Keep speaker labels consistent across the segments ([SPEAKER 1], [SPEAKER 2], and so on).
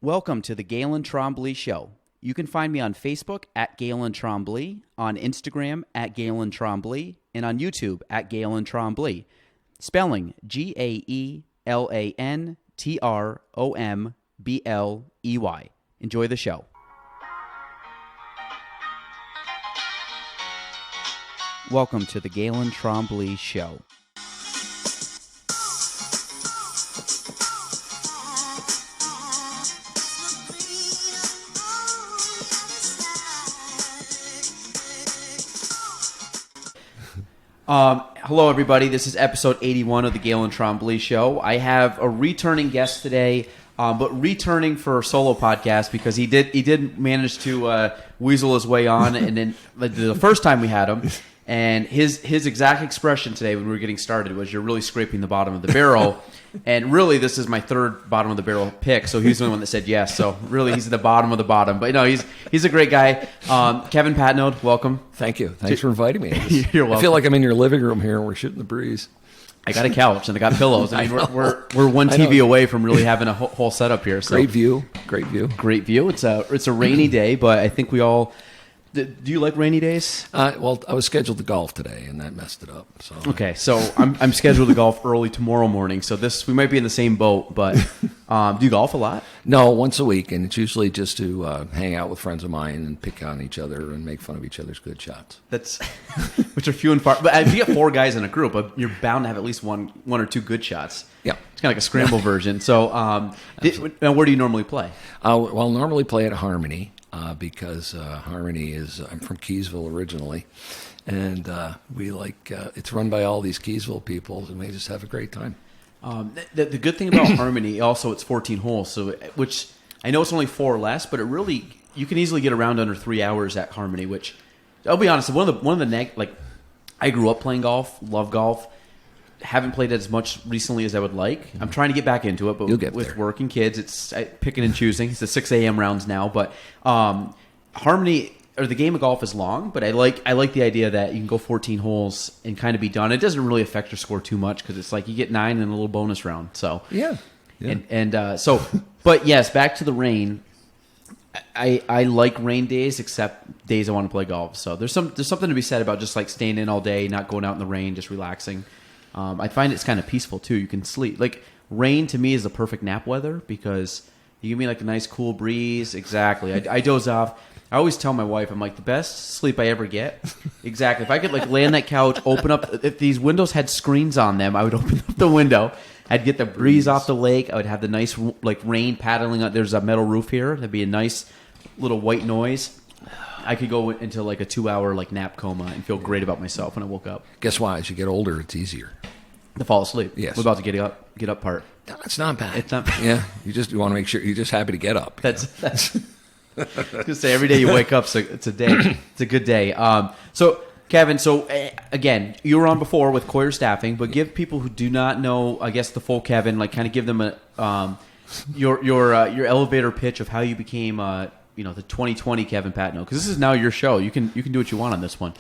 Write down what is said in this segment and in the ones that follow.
[SPEAKER 1] Welcome to the Galen Trombley Show. You can find me on Facebook at Galen Trombley, on Instagram at Galen Trombley, and on YouTube at Galen Trombley. Spelling GaelanTrombley. Enjoy the show. Welcome to the Galen Trombley Show. Hello, everybody. This is episode 81 of the Galen Trombley Show. I have a returning guest today, but returning for a solo podcast because he did manage to weasel his way on, and then the first time we had him, and his exact expression today when we were getting started was, "You're really scraping the bottom of the barrel." And really, this is my third bottom of the barrel pick, so he's the only one that said yes. So really, he's at the bottom of the bottom. But no, he's a great guy. Kevin Patnode, welcome.
[SPEAKER 2] Thank you. Thanks for inviting me.
[SPEAKER 1] You're welcome.
[SPEAKER 2] I feel like I'm in your living room here and we're shooting the breeze.
[SPEAKER 1] I got a couch and I got pillows. I mean, we're one TV away from really having a whole setup here. So.
[SPEAKER 2] Great view.
[SPEAKER 1] Great view. It's a rainy day, but I think we all. Do you like rainy days?
[SPEAKER 2] Well, I was scheduled to golf today, and that messed it up. So.
[SPEAKER 1] Okay, so I'm scheduled to golf early tomorrow morning. So we might be in the same boat. But do you golf a lot?
[SPEAKER 2] No, once a week, and it's usually just to hang out with friends of mine and pick on each other and make fun of each other's good shots. Which are few and far. But if you get four guys in a group, you're bound to have at least one or two good shots. Yeah,
[SPEAKER 1] it's kind of like a scramble version. So, now where do you normally play?
[SPEAKER 2] Well, normally play at Harmony. Because Harmony is, I'm from Keysville originally, and we it's run by all these Keysville people, and we just have a great time.
[SPEAKER 1] The good thing about Harmony, also it's 14 holes, so which I know it's only 4 or less, but you can easily get around under 3 hours at Harmony. Which I'll be honest, I grew up playing golf, love golf. Haven't played it as much recently as I would like. I'm trying to get back into it, but with work and kids, it's picking and choosing. It's the 6 a.m. rounds now, but Harmony or the game of golf is long, but I like the idea that you can go 14 holes and kind of be done. It doesn't really affect your score too much because it's like you get 9 and a little bonus round. So
[SPEAKER 2] yeah.
[SPEAKER 1] But yes, back to the rain. I like rain days, except days I want to play golf. So there's something to be said about just like staying in all day, not going out in the rain, just relaxing. I find it's kind of peaceful too. You can sleep. Like rain to me is the perfect nap weather because you give me like a nice cool breeze. Exactly. I doze off. I always tell my wife, I'm like, the best sleep I ever get. Exactly. If I could like lay on that couch, open up. If these windows had screens on them, I would open up the window. I'd get the breeze off the lake. I would have the nice like rain paddling. There's a metal roof here. That'd be a nice little white noise. I could go into like a 2-hour like nap coma and feel great about myself when I woke up.
[SPEAKER 2] Guess why? As you get older, it's easier
[SPEAKER 1] to fall asleep.
[SPEAKER 2] Yes.
[SPEAKER 1] We're about to get up part.
[SPEAKER 2] No, it's not bad.
[SPEAKER 1] It's not bad.
[SPEAKER 2] Yeah, you want to make sure you're just happy to get up.
[SPEAKER 1] That's I was gonna say every day you wake up, so it's a day. It's a good day. So Kevin, again, you were on before with Coryer Staffing, but give people who do not know, I guess, the full Kevin, like kind of give them your elevator pitch of how you became the 2020 Kevin Patnode, because this is now your show. You can do what you want on this one.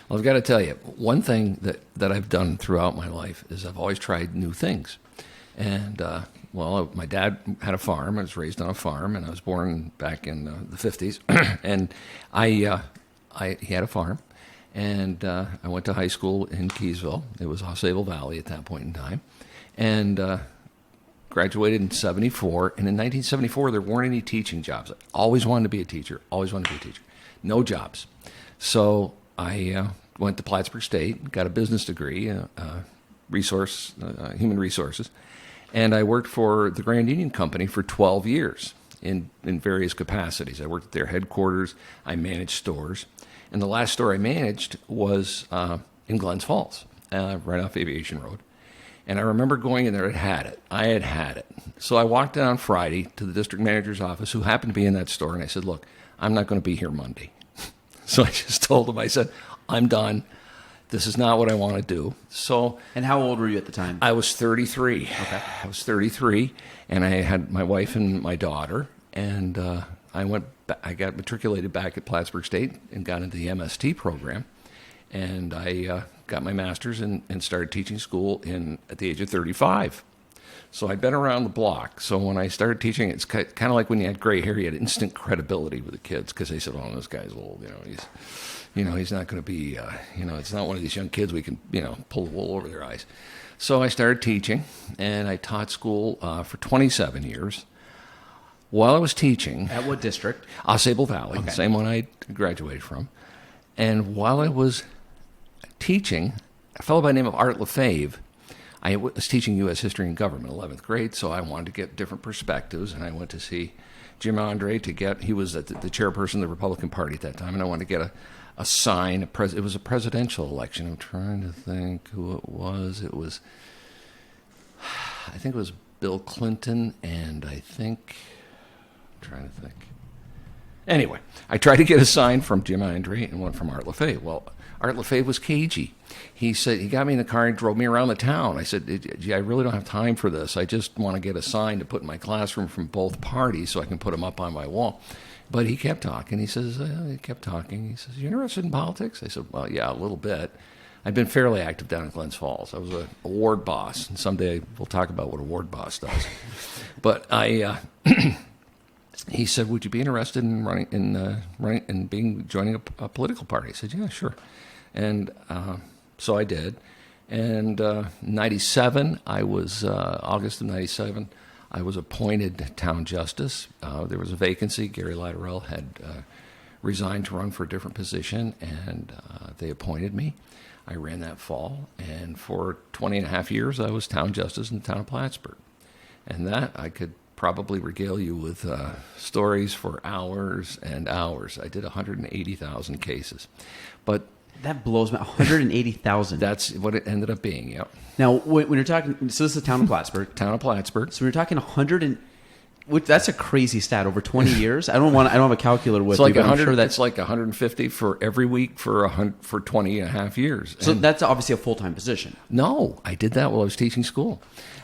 [SPEAKER 2] Well, I've got to tell you, one thing that I've done throughout my life is I've always tried new things. And, my dad had a farm. I was raised on a farm, and I was born back in the 50s. And he had a farm, and I went to high school in Keysville. It was Osable Valley at that point in time. And graduated in 74. And in 1974, there weren't any teaching jobs. I always wanted to be a teacher, No jobs. So I went to Plattsburgh State, got a business degree, human resources, and I worked for the Grand Union Company for 12 years in various capacities. I worked at their headquarters. I managed stores. And the last store I managed was in Glens Falls, right off Aviation Road. And I remember going in there, I had had it. So I walked in on Friday to the district manager's office, who happened to be in that store, and I said, look, I'm not going to be here Monday. So I just told him, I said, I'm done. This is not what I want to do. So,
[SPEAKER 1] and how old were you at the time?
[SPEAKER 2] I was 33.
[SPEAKER 1] Okay.
[SPEAKER 2] I was 33, and I had my wife and my daughter, and I got matriculated back at Plattsburgh State and got into the MST program, and I got my master's and started teaching school at the age of 35. So I'd been around the block. So when I started teaching, it's kind of like when you had gray hair, you had instant credibility with the kids because they said, "Oh, this guy's old. He's not going to be. It's not one of these young kids we can, pull the wool over their eyes." So I started teaching, and I taught school for 27 years. While I was teaching,
[SPEAKER 1] At what district?
[SPEAKER 2] Sable Valley,
[SPEAKER 1] Okay.
[SPEAKER 2] same one I graduated from, and while I was teaching, a fellow by the name of Art Lefebvre. I was teaching U.S. history and government, 11th grade, so I wanted to get different perspectives, and I went to see Jim Andre he was the chairperson of the Republican Party at that time, and I wanted to get a sign. It was a presidential election. I'm trying to think who it was. I think it was Bill Clinton, and I'm trying to think. Anyway, I tried to get a sign from Jim Andre and one from Art Lefebvre. Well, Art Lefebvre was cagey. He said, he got me in the car and drove me around the town. I said, "Gee, I really don't have time for this. I just want to get a sign to put in my classroom from both parties so I can put them up on my wall." But he kept talking. He says, "You interested in politics?" I said, "Well, yeah, a little bit." I've been fairly active down in Glens Falls. I was a ward boss, and someday we'll talk about what a ward boss does. But he said, "Would you be interested in joining a political party?" I said, "Yeah, sure." And so I did. And 97, August of 97, I was appointed town justice. There was a vacancy. Gary Latterell had resigned to run for a different position, and they appointed me. I ran that fall, and for 20 and a half years, I was town justice in the town of Plattsburgh. And that I could probably regale you with stories for hours and hours. I did 180,000 cases. But
[SPEAKER 1] That blows me. 180,000.
[SPEAKER 2] that's what it ended up being, yep.
[SPEAKER 1] Now, when you're talking, so this is the town of Plattsburgh.
[SPEAKER 2] Town of Plattsburgh.
[SPEAKER 1] So we're talking 100 and, which that's a crazy stat. Over 20 years. I don't have a calculator with
[SPEAKER 2] It's like
[SPEAKER 1] me, but I'm
[SPEAKER 2] 100.
[SPEAKER 1] sure
[SPEAKER 2] That's like 150 for every week for 20 and a half years.
[SPEAKER 1] So
[SPEAKER 2] And
[SPEAKER 1] that's obviously a full-time position.
[SPEAKER 2] no, I did that while I was teaching school.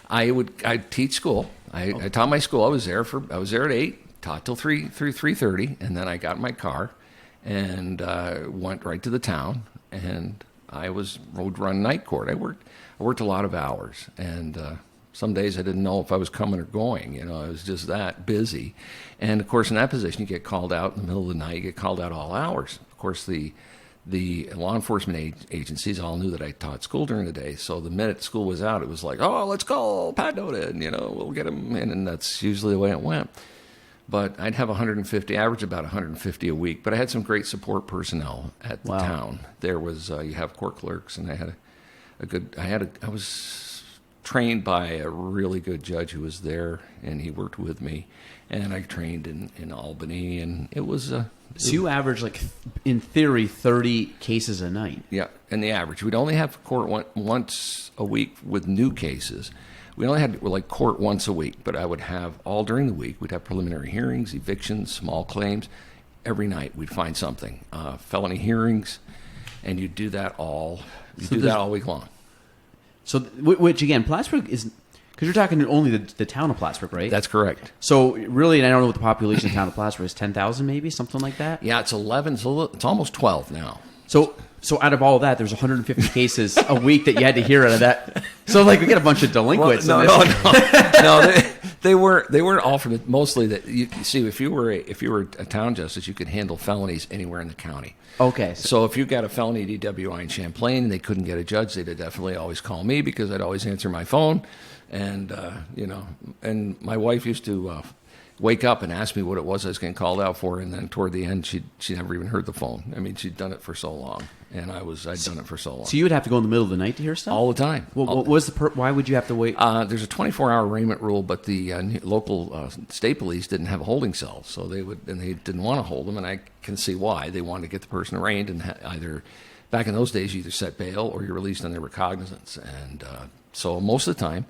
[SPEAKER 2] I'd teach school. I taught my school. I was there at 8, taught till 3:30, and then I got in my car and went right to the town. And I would run night court. I worked a lot of hours, and some days I didn't know if I was coming or going. I was just that busy. And of course, in that position, you get called out in the middle of the night. You get called out all hours. Of course, the law enforcement agencies all knew that I taught school during the day. So the minute school was out, it was like, "Oh, let's call Patnode in. We'll get him in," and that's usually the way it went. But I'd have 150, average about 150 a week. But I had some great support personnel at the town. There was you have court clerks, and I had I was trained by a really good judge who was there, and he worked with me. And I trained in Albany, and it was.
[SPEAKER 1] So you average, like, in theory, 30 cases a night.
[SPEAKER 2] Yeah, and the average. We'd only have court once a week with new cases. We only had court once a week, but I would have all during the week. We'd have preliminary hearings, evictions, small claims. Every night we'd find something. Felony hearings, and you'd do that all. That all week long.
[SPEAKER 1] So, which again, Plattsburgh is, because you're talking only the town of Plattsburgh, right?
[SPEAKER 2] That's correct.
[SPEAKER 1] So really, and I don't know what the population of the town of Plattsburgh is, 10,000 maybe, something like that?
[SPEAKER 2] Yeah, it's 11, so it's almost 12 now.
[SPEAKER 1] So out of all of that, there's 150 cases a week that you had to hear out of that. So we get a bunch of delinquents.
[SPEAKER 2] Well, no, they weren't all from mostly that. You see, if you were a town justice, you could handle felonies anywhere in the county.
[SPEAKER 1] Okay.
[SPEAKER 2] So if you got a felony DWI in Champlain and they couldn't get a judge, they'd definitely always call me because I'd always answer my phone, and and my wife used to wake up and ask me what it was I was getting called out for, and then toward the end, she never even heard the phone. I mean, she'd done it for so long, and I'd done it for so long.
[SPEAKER 1] So you would have to go in the middle of the night to hear stuff?
[SPEAKER 2] All the time.
[SPEAKER 1] Well, what was why would you have to wait?
[SPEAKER 2] There's a 24-hour arraignment rule, but the local state police didn't have a holding cell, so they didn't want to hold them, and I can see why. They wanted to get the person arraigned, and either back in those days, you either set bail or you're released on their recognizance, and so most of the time.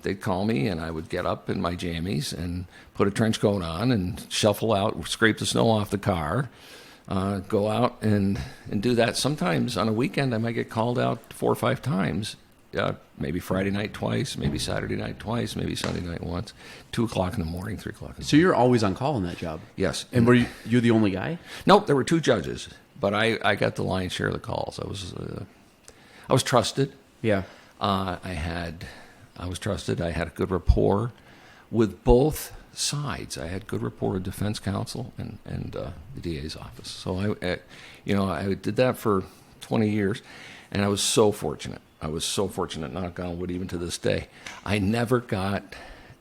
[SPEAKER 2] They'd call me, and I would get up in my jammies and put a trench coat on and shuffle out, scrape the snow off the car, go out and do that. Sometimes on a weekend, I might get called out 4 or 5 times. Maybe Friday night twice, maybe Saturday night twice, maybe Sunday night once. 2 o'clock in the morning, 3 o'clock in the morning.
[SPEAKER 1] So you're always on call in that job?
[SPEAKER 2] Yes.
[SPEAKER 1] And were you the only guy?
[SPEAKER 2] Nope, there were 2 judges, but I got the lion's share of the calls. I was trusted.
[SPEAKER 1] Yeah.
[SPEAKER 2] I had I was trusted. I had a good rapport with both sides. I had good rapport with defense counsel and the DA's office. So I did that for 20 years, and I was so fortunate. I was so fortunate, knock on wood, even to this day. I never got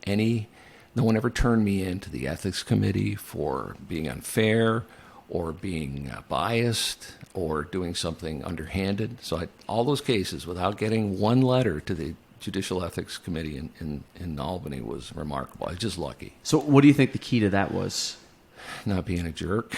[SPEAKER 2] no one ever turned me into the ethics committee for being unfair or being biased or doing something underhanded. So all those cases, without getting one letter to the Judicial Ethics Committee in Albany, was remarkable. I was just lucky.
[SPEAKER 1] So what do you think the key to that was?
[SPEAKER 2] Not being a jerk.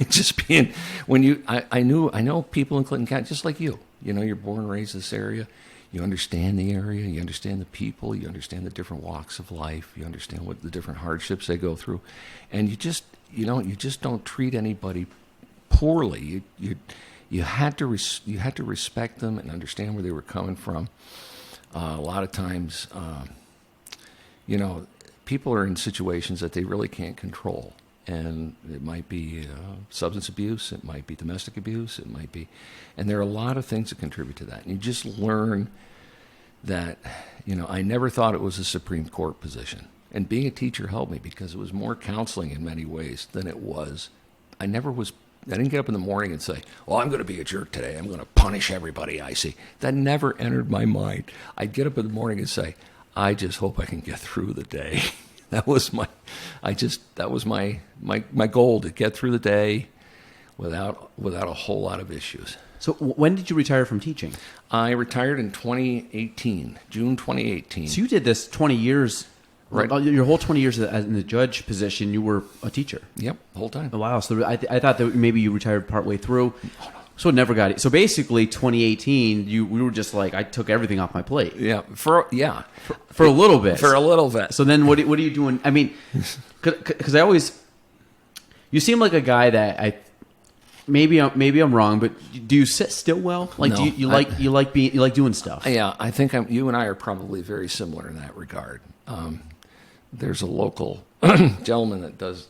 [SPEAKER 2] Just being, I know people in Clinton County, just like you. You're born and raised in this area. You understand the area. You understand the people. You understand the different walks of life. You understand what the different hardships they go through. And you just don't treat anybody poorly. You had to respect them and understand where they were coming from. A lot of times, people are in situations that they really can't control. And it might be substance abuse, it might be domestic abuse, and there are a lot of things that contribute to that. And you just learn that, I never thought it was a Supreme Court position. And being a teacher helped me because it was more counseling in many ways than it was. I didn't get up in the morning and say, well, I'm going to be a jerk today. I'm going to punish everybody I see. That never entered my mind. I'd get up in the morning and say, I just hope I can get through the day. That was my goal, to get through the day without a whole lot of issues.
[SPEAKER 1] So when did you retire from teaching?
[SPEAKER 2] I retired in 2018, June 2018.
[SPEAKER 1] So you did this 20 years,
[SPEAKER 2] right?
[SPEAKER 1] Your whole 20 years in the judge position, you were a teacher.
[SPEAKER 2] Yep, the whole time.
[SPEAKER 1] Oh, wow. So I thought that maybe you retired partway through. So it never got it. So basically, 2018, we were just like, I took everything off my plate.
[SPEAKER 2] Yeah, for
[SPEAKER 1] a little bit.
[SPEAKER 2] For a little bit.
[SPEAKER 1] So then, what are you doing? I mean, because you seem like a guy that maybe I'm wrong, but do you sit still well? Like,
[SPEAKER 2] no,
[SPEAKER 1] you like doing stuff?
[SPEAKER 2] Yeah, I think you and I are probably very similar in that regard. There's a local gentleman that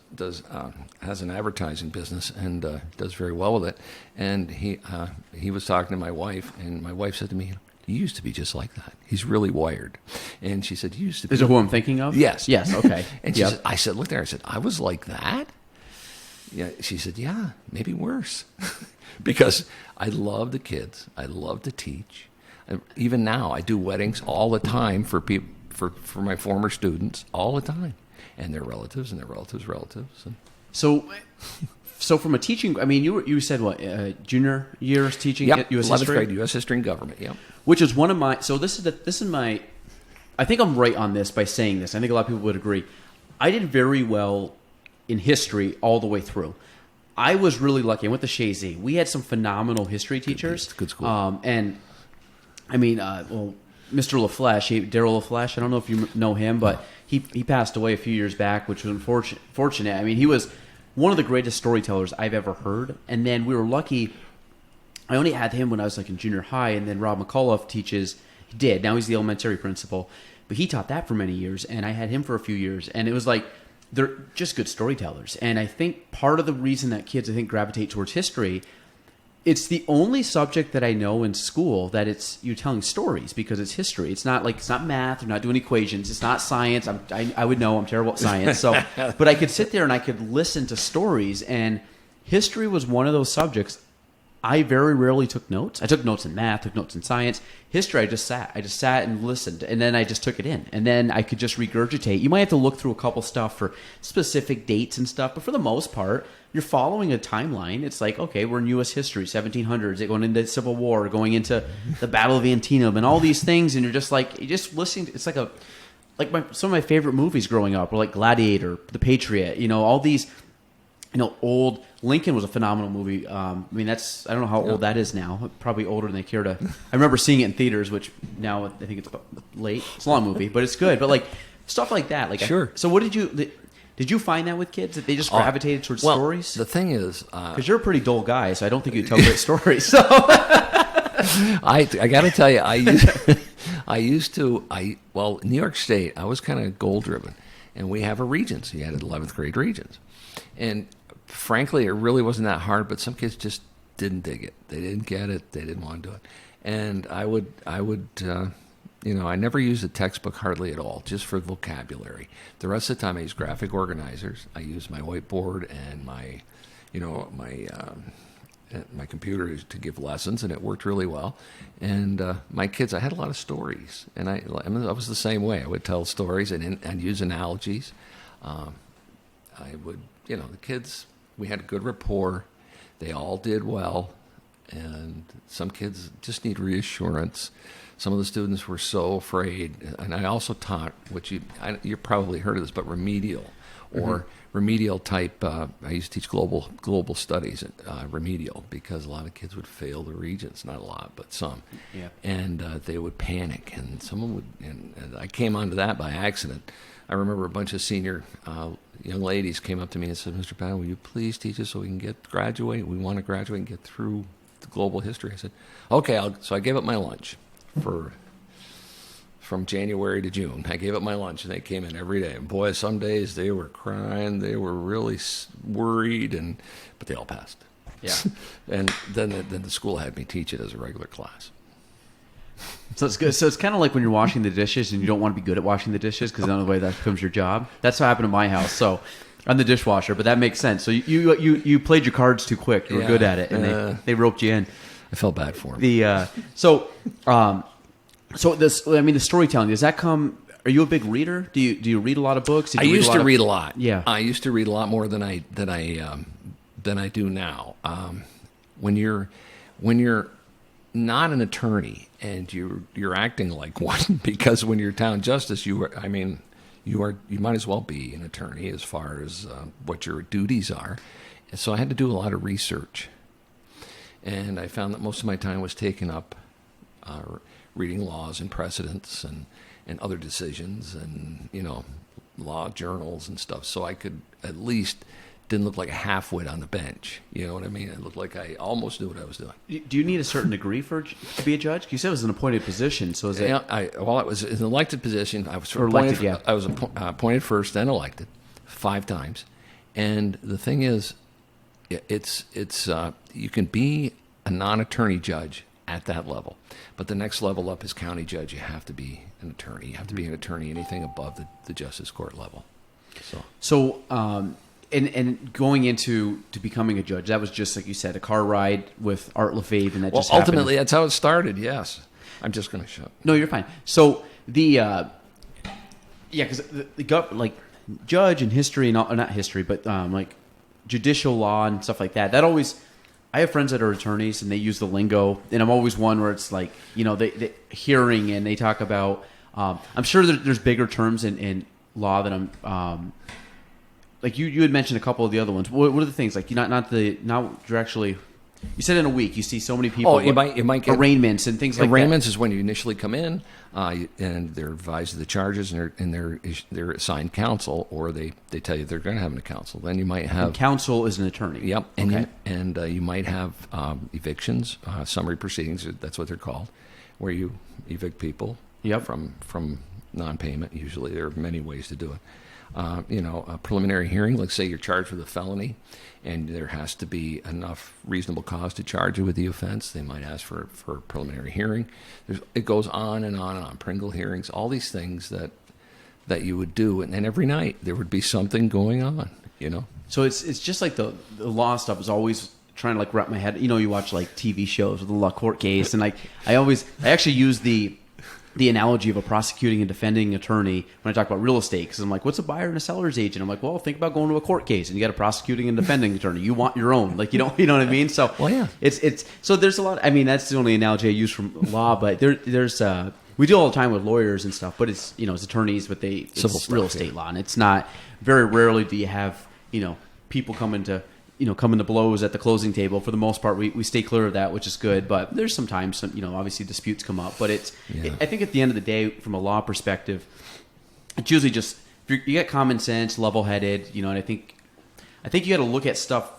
[SPEAKER 2] has an advertising business and does very well with it. And he was talking to my wife, and my wife said to me, "You used to be just like that. He's really wired." And she said, "You used to be."
[SPEAKER 1] Is it who I'm thinking of?
[SPEAKER 2] Yes.
[SPEAKER 1] Yes. Okay.
[SPEAKER 2] And she said, I said, "Look there." I said, "I was like that." Yeah. She said, "Yeah, maybe worse," because I love the kids. I love to teach. Even now, I do weddings all the time for people. For my former students all the time, and their relatives and their relatives. And
[SPEAKER 1] so from a teaching, I mean, you said what, junior years teaching
[SPEAKER 2] yep,
[SPEAKER 1] U.S.
[SPEAKER 2] 11th
[SPEAKER 1] history?
[SPEAKER 2] grade U.S. history and government. Yep.
[SPEAKER 1] Which is one of my. So this is my. I think I'm right on this by saying this. I think a lot of people would agree. I did very well in history all the way through. I was really lucky. I went to Shazy. We had some phenomenal history teachers.
[SPEAKER 2] Good school.
[SPEAKER 1] And I mean, Mr. LaFleche, Daryl LaFleche, I don't know if you know him, but he passed away a few years back, which was unfortunate. I mean, he was one of the greatest storytellers I've ever heard. And then we were lucky. I only had him when I was like in junior high, and then Rob McAuliffe teaches. He did. Now he's the elementary principal. But he taught that for many years, and I had him for a few years. And it was like, they're just good storytellers. And I think part of the reason that kids, gravitate towards history, it's the only subject that I know in school that you're telling stories, because it's history. It's not math. You're not doing equations. It's not science. I would know I'm terrible at science. So, but I could sit there and I could listen to stories, and history was one of those subjects. I very rarely took notes. I took notes in math, took notes in science. History, I just sat and listened, and then I just took it in. And then I could just regurgitate. You might have to look through a couple stuff for specific dates and stuff, but for the most part, you're following a timeline. It's like, okay, we're in U.S. history, 1700s, going into the Civil War, going into the Battle of Antietam, and all these things, and you're just listening to, it's like some of my favorite movies growing up were like Gladiator, The Patriot, all these, old. Lincoln was a phenomenal movie. I don't know how old that is now. Probably older than they care to. I remember seeing it in theaters, which now I think it's late. It's a long movie, but it's good. But like stuff like that. Like
[SPEAKER 2] sure.
[SPEAKER 1] So what did you find that with kids, that they just gravitated towards stories?
[SPEAKER 2] The thing is,
[SPEAKER 1] because you're a pretty dull guy, so I don't think you tell great stories. So
[SPEAKER 2] I got to tell you, in New York State, I was kind of goal driven, and we have a Regents. You had 11th grade Regents, and frankly, it really wasn't that hard, but some kids just didn't dig it. They didn't get it. They didn't want to do it. And I would I never use a textbook hardly at all, just for vocabulary. The rest of the time, I use graphic organizers. I use my whiteboard and my computer to give lessons, and it worked really well. And my kids, I had a lot of stories, and I was the same way. I would tell stories and use analogies. I would, the kids, we had a good rapport. They all did well, and some kids just need reassurance. Some of the students were so afraid, and I also taught you probably heard of this, but remedial or remedial type. I used to teach global studies, remedial, because a lot of kids would fail the Regents, not a lot, but some, and they would panic, and someone would. And I came onto that by accident. I remember a bunch of senior young ladies came up to me and said, "Mr. Patton, will you please teach us so we can graduate? We want to graduate and get through the global history." I said, "Okay." So I gave up my lunch from January to June. I gave up my lunch, and they came in every day. And boy, some days they were crying. They were really worried, but they all passed.
[SPEAKER 1] Yeah.
[SPEAKER 2] And then the school had me teach it as a regular class.
[SPEAKER 1] So it's good. So it's kind of like when you're washing the dishes and you don't want to be good at washing the dishes because the only way that becomes your job. That's what happened in my house. So I'm the dishwasher, but that makes sense. So you played your cards too quick. You were good at it, and they roped you in.
[SPEAKER 2] I felt bad for him.
[SPEAKER 1] The storytelling, does that come? Are you a big reader? Do you read a lot of books?
[SPEAKER 2] I used to read a lot.
[SPEAKER 1] Yeah,
[SPEAKER 2] I used to read a lot more than I do now. When you're not an attorney and you're acting like one, because when you're town justice, you might as well be an attorney as far as what your duties are. And so I had to do a lot of research. And I found that most of my time was taken up reading laws and precedents and other decisions and, law journals and stuff. So I could at least didn't look like a half-wit on the bench. You know what I mean? It looked like I almost knew what I was doing.
[SPEAKER 1] Do you need a certain degree to be a judge? You said it was an appointed position. So is it?
[SPEAKER 2] Yeah, it was an elected position. I was
[SPEAKER 1] elected,
[SPEAKER 2] I was appointed first, then elected 5 times. And the thing is, it's you can be a non-attorney judge at that level, but the next level up is county judge. You have to be an attorney. You have to be an attorney anything above the justice court level.
[SPEAKER 1] So and going into becoming a judge, that was just like you said, a car ride with Art Lefebvre, and that just happened.
[SPEAKER 2] Ultimately, that's how it started. Yes, I'm just going to shut.
[SPEAKER 1] No, you're fine. So because like judge and history, and not history, but like judicial law and stuff like that. That always. I have friends that are attorneys, and they use the lingo, and I'm always one where it's like, they hearing, and they talk about. I'm sure there's bigger terms in law that I'm. Like you had mentioned a couple of the other ones. What are the things like not you're actually. You said in a week you see so many people.
[SPEAKER 2] Oh, you might get
[SPEAKER 1] arraignments and things like that.
[SPEAKER 2] Arraignments is when you initially come in, and they're advised of the charges, and they're assigned counsel, or they tell you they're going to have a counsel. Then you might have
[SPEAKER 1] and counsel is an attorney.
[SPEAKER 2] Yep,
[SPEAKER 1] okay.
[SPEAKER 2] You might have evictions, summary proceedings. That's what they're called, where you evict people.
[SPEAKER 1] Yep.
[SPEAKER 2] from non-payment. Usually, there are many ways to do it. A preliminary hearing, let's say you're charged with a felony and there has to be enough reasonable cause to charge you with the offense. They might ask for a preliminary hearing. It goes on and on and on. Pringle hearings, all these things that you would do. And then every night there would be something going on,
[SPEAKER 1] So it's just like the law stuff is always trying to like wrap my head. You watch like TV shows with the law court case, and I actually use the analogy of a prosecuting and defending attorney when I talk about real estate, because I'm like, what's a buyer and a seller's agent? I'm like, well, think about going to a court case and you got a prosecuting and defending attorney. You want your own, like, you know what I mean? So,
[SPEAKER 2] well, yeah,
[SPEAKER 1] it's so there's a lot. I mean, that's the only analogy I use from law, but there's we do all the time with lawyers and stuff, but it's it's attorneys, but it's
[SPEAKER 2] civil stuff,
[SPEAKER 1] real estate law, and it's not very rarely do you have people come to blows at the closing table. For the most part, we stay clear of that, which is good. But there's sometimes obviously disputes come up. But I think at the end of the day, from a law perspective, it's usually just if you get common sense, level-headed, and I think you got to look at stuff.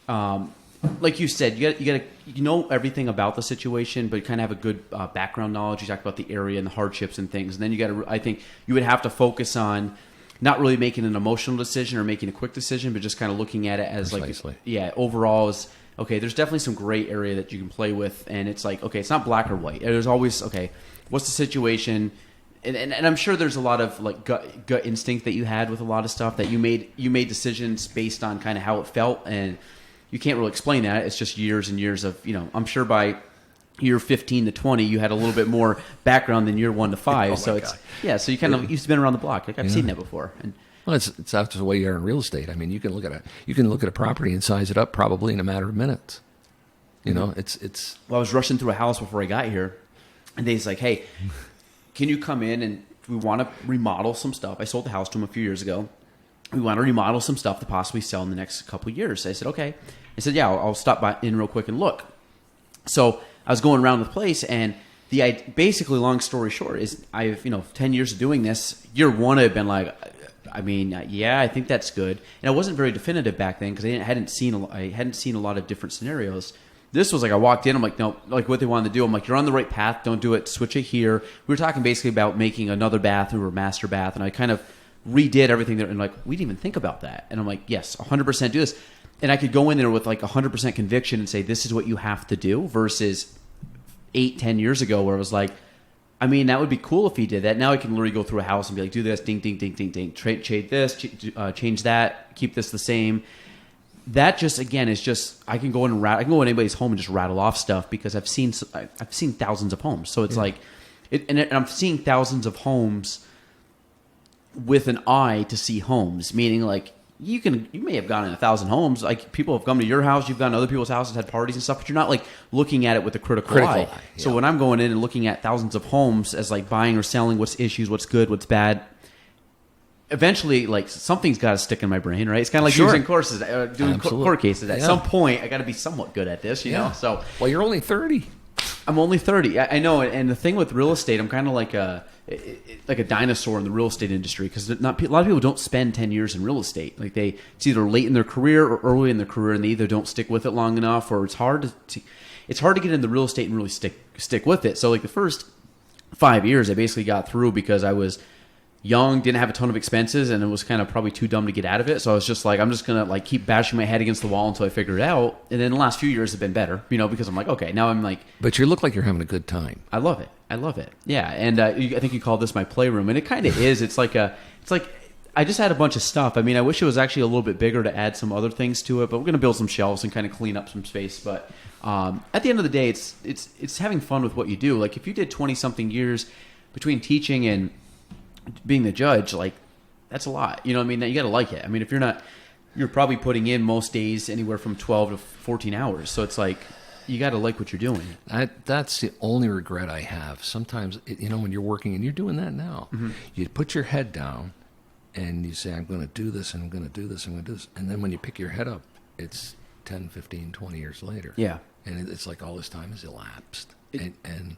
[SPEAKER 1] Like you said, you got to know everything about the situation, but kind of have a good background knowledge. You talk about the area and the hardships and things, and then you got to. I think you would have to focus on. Not really making an emotional decision or making a quick decision, but just kind of looking at it as
[SPEAKER 2] precisely.
[SPEAKER 1] overall is okay, there's definitely some gray area that you can play with, and it's like, okay, it's not black or white. There's always, okay, what's the situation? And I'm sure there's a lot of like gut instinct that you had with a lot of stuff that you made decisions based on kind of how it felt, and you can't really explain that. It's just years and years of, I'm sure by year 15 to 20, you had a little bit more background than year 1 to 5.
[SPEAKER 2] Oh
[SPEAKER 1] so
[SPEAKER 2] my
[SPEAKER 1] it's
[SPEAKER 2] God.
[SPEAKER 1] so you kind of you've been around the block. Like I've seen that before. And
[SPEAKER 2] Well, it's after the way you are in real estate. I mean, you can look at a property and size it up probably in a matter of minutes. It's.
[SPEAKER 1] Well, I was rushing through a house before I got here, and they's like, "Hey, can you come in and we want to remodel some stuff?" I sold the house to them a few years ago. We want to remodel some stuff to possibly sell in the next couple of years. I said, "Okay." I said, "Yeah, I'll stop by in real quick and look." So I was going around the place, and basically, long story short, is I've 10 years of doing this. Year 1, I've been like, I mean, yeah, I think that's good, and I wasn't very definitive back then because I hadn't seen a lot of different scenarios. This was like I walked in, I'm like, no, like what they wanted to do. I'm like, you're on the right path. Don't do it. Switch it here. We were talking basically about making another bathroom or master bath, and I kind of redid everything there. And like, we didn't even think about that. And I'm like, yes, 100% do this. And I could go in there with like 100% conviction and say, this is what you have to do, versus 8-10 years ago where it was like, I mean, that would be cool if he did that. Now I can literally go through a house and be like, do this, ding, ding, ding, ding, ding, change this, change that, keep this the same. That just, again, is just, I can go in anybody's home and just rattle off stuff because I've seen thousands of homes. So it's like, and I'm seeing thousands of homes with an eye to see homes, meaning like, you may have gone in 1,000 homes. Like people have come to your house, you've gone to other people's houses, had parties and stuff, but you're not like looking at it with a critical eye.
[SPEAKER 2] Yeah.
[SPEAKER 1] So when I'm going in and looking at thousands of homes as like buying or selling, what's issues, what's good, what's bad, eventually like something's got to stick in my brain, right? It's kind of like using courses, doing court cases. At some point, I got to be somewhat good at this, you know. So
[SPEAKER 2] well, you're only 30.
[SPEAKER 1] I'm only 30. I know, and the thing with real estate, I'm kind of like a dinosaur in the real estate industry because a lot of people don't spend 10 years in real estate. Like it's either late in their career or early in their career, and they either don't stick with it long enough, or it's hard to get into real estate and really stick with it. So like the first 5 years, I basically got through because I was young, didn't have a ton of expenses, and it was kind of probably too dumb to get out of it. So I was just like, I'm just gonna like keep bashing my head against the wall until I figure it out. And then the last few years have been better, because I'm like, okay, now I'm like,
[SPEAKER 2] but you look like you're having a good time.
[SPEAKER 1] I love it. Yeah, and I think you called this my playroom, and it kind of is. It's like I just had a bunch of stuff. I mean, I wish it was actually a little bit bigger to add some other things to it, but we're gonna build some shelves and kind of clean up some space. But at the end of the day, it's having fun with what you do. Like if you did 20-something years between teaching and being the judge, like that's a lot. You know what I mean? You got to like it. I mean, if you're not, you're probably putting in most days anywhere from 12 to 14 hours. So it's like, you got to like what you're doing.
[SPEAKER 2] That's the only regret I have. Sometimes, when you're working and you're doing that now, you put your head down and you say, I'm going to do this and I'm going to do this and I'm going to do this. And then when you pick your head up, it's 10, 15, 20 years later.
[SPEAKER 1] Yeah.
[SPEAKER 2] And it's like all this time has elapsed. And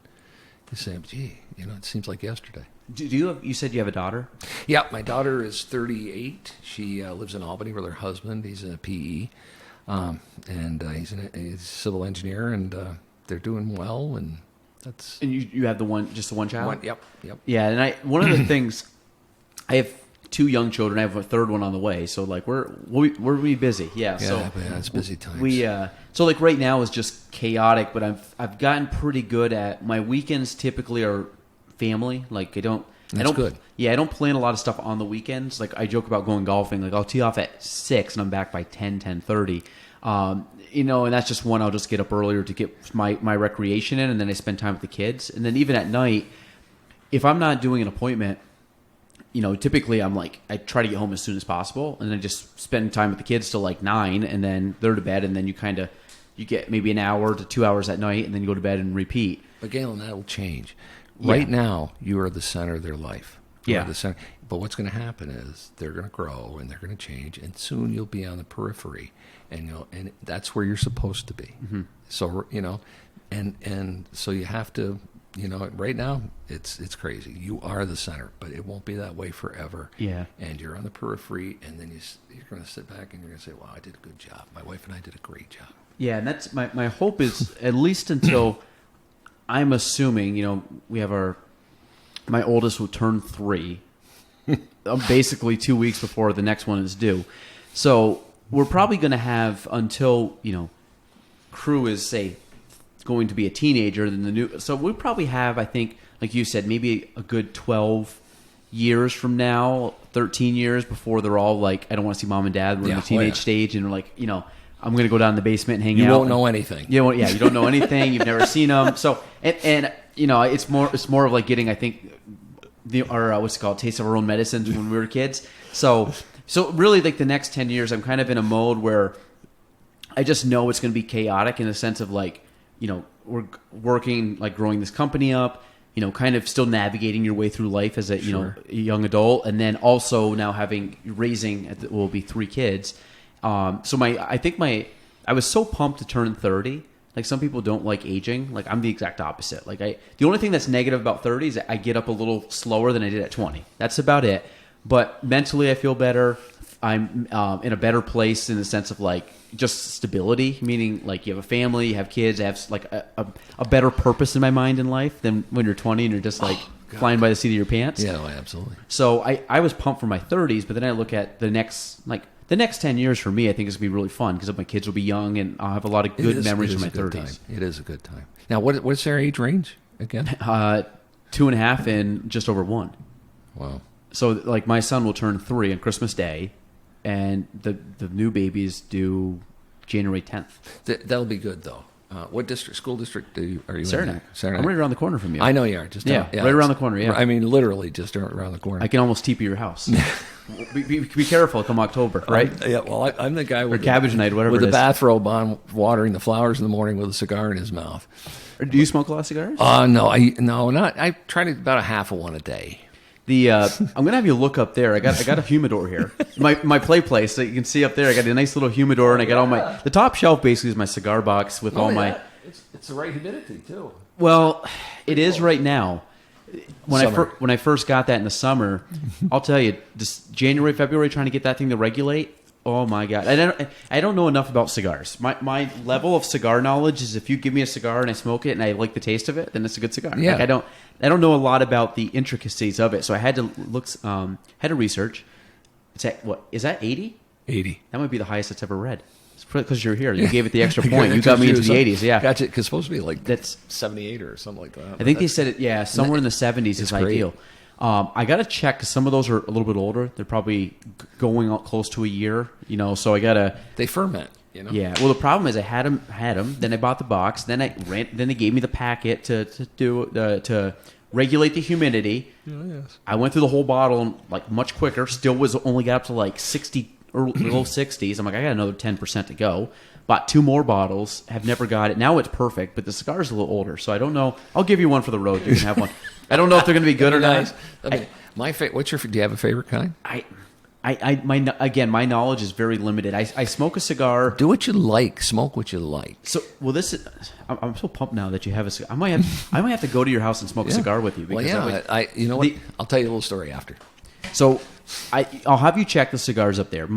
[SPEAKER 2] you say, gee, it seems like yesterday.
[SPEAKER 1] You said you have a daughter?
[SPEAKER 2] Yeah, my daughter is 38. She lives in Albany with her husband. He's in a PE, and he's a civil engineer, and they're doing well. And that's. And
[SPEAKER 1] you have just the one child?
[SPEAKER 2] Yep.
[SPEAKER 1] Yeah, and one of the things, I have 2 young children. I have a third one on the way. So like we're busy. Yeah. So
[SPEAKER 2] it's busy times.
[SPEAKER 1] So like right now is just chaotic, but I've gotten pretty good at my weekends. Typically are family. Like I don't good. Yeah, I don't plan a lot of stuff on the weekends. Like I joke about going golfing. Like I'll tee off at 6 and I'm back by 10:30. And that's just one. I'll just get up earlier to get my recreation in, and then I spend time with the kids. And then even at night, if I'm not doing an appointment, typically I'm like, I try to get home as soon as possible, and then just spend time with the kids till like 9, and then they're to bed, and then you get maybe an hour to 2 hours at night, and then you go to bed and repeat.
[SPEAKER 2] But Galen, that will change. Right now, you are the center of their life. You are the center. But what's going to happen is they're going to grow and they're going to change, and soon you'll be on the periphery, and that's where you're supposed to be. Mm-hmm. So and so you have to. Right now it's crazy. You are the center, but it won't be that way forever.
[SPEAKER 1] Yeah.
[SPEAKER 2] And you're on the periphery, and then you're going to sit back and you're going to say, "Wow, I did a good job. My wife and I did a great job." Yeah,
[SPEAKER 1] and that's my hope is at least until. I'm assuming, we have my oldest will turn 3, basically 2 weeks before the next one is due. So we're probably going to have until, crew is, say, going to be a teenager, then the new. So we probably have, I think, like you said, maybe a good 12 years from now, 13 years before they're all like, I don't want to see mom and dad. We're in the teenage stage, and they're like, I'm going to go down in the basement and hang out.
[SPEAKER 2] You won't know anything.
[SPEAKER 1] You don't know anything. You've never seen them. So, and it's more of like getting, I think, what's it called, taste of our own medicines when we were kids. So really, like the next 10 years, I'm kind of in a mode where I just know it's going to be chaotic in the sense of like, we're working, like growing this company up, kind of still navigating your way through life as a, a young adult. And then also now raising, will be 3 kids. I was so pumped to turn 30. Like some people don't like aging. Like I'm the exact opposite. Like the only thing that's negative about 30 is I get up a little slower than I did at 20. That's about it. But mentally I feel better. I'm in a better place in the sense of like just stability, meaning like you have a family, you have kids, I have like a better purpose in my mind in life than when you're 20 and you're just like flying by the seat of your pants.
[SPEAKER 2] Yeah, absolutely.
[SPEAKER 1] So I was pumped for my 30s, but then I look at the next 10 years for me, I think it's going to be really fun because my kids will be young and I'll have a lot of good memories from my 30s.
[SPEAKER 2] It is a good time. Now, what's their age range again?
[SPEAKER 1] 2.5 and just over 1.
[SPEAKER 2] Wow.
[SPEAKER 1] So like my son will turn 3 on Christmas Day, and the new babies due January 10th.
[SPEAKER 2] That'll be good though. What school district are you
[SPEAKER 1] Saranac.
[SPEAKER 2] in? Saranac.
[SPEAKER 1] I'm right around the corner from you.
[SPEAKER 2] I know you are.
[SPEAKER 1] Right around the corner, yeah.
[SPEAKER 2] I mean, literally just around the corner.
[SPEAKER 1] I can almost TP your house. be careful come October, right?
[SPEAKER 2] Well, I'm the guy with
[SPEAKER 1] cabbage night, whatever
[SPEAKER 2] with
[SPEAKER 1] it
[SPEAKER 2] the
[SPEAKER 1] is.
[SPEAKER 2] bathrobe on, watering the flowers in the morning with a cigar in his mouth.
[SPEAKER 1] Do you smoke a lot of cigars?
[SPEAKER 2] No, I try to about a half of one a day.
[SPEAKER 1] I'm gonna have you look up there. I got a humidor here. My play place that you can see up there. I got a nice little humidor, and I got all the top shelf basically is my cigar box with all my.
[SPEAKER 2] It's the right humidity too.
[SPEAKER 1] Well, it is right now. When I first got that in the summer, I'll tell you, this January, February, trying to get that thing to regulate. Oh my God! I don't know enough about cigars. My level of cigar knowledge is if you give me a cigar and I smoke it and I like the taste of it, then it's a good cigar.
[SPEAKER 2] Yeah.
[SPEAKER 1] Like I don't know a lot about the intricacies of it, so I had to research. It's at what is that 80?
[SPEAKER 2] 80.
[SPEAKER 1] That might be the highest it's ever read. It's because you're here. You gave it the extra point. You got me into the 80s. Yeah,
[SPEAKER 2] gotcha. Because it's supposed to be like
[SPEAKER 1] that's
[SPEAKER 2] 78 or something like that.
[SPEAKER 1] I think they said it. Yeah, somewhere in the 70s is ideal. I got to check because some of those are a little bit older. They're probably going out close to a year, so I got to...
[SPEAKER 2] They ferment,
[SPEAKER 1] Yeah. Well, the problem is I had them, then I bought the box, then they gave me the packet to regulate the humidity.
[SPEAKER 2] Oh, yes.
[SPEAKER 1] I went through the whole bottle like much quicker. Still only got up to like 60 or low 60s. I'm like, I got another 10% to go. Bought 2 more bottles. Have never got it. Now it's perfect, but the cigar's a little older, so I don't know. I'll give you one for the road. You can have one. I don't know if they're going to be good or not.
[SPEAKER 2] Do you have a favorite kind?
[SPEAKER 1] My knowledge is very limited. I smoke a cigar.
[SPEAKER 2] Do what you like. Smoke what you like.
[SPEAKER 1] So, I'm so pumped now that you have a cigar. I might have to go to your house and smoke a cigar with you.
[SPEAKER 2] Because I'll tell you a little story after.
[SPEAKER 1] So, I'll have you check the cigars up there.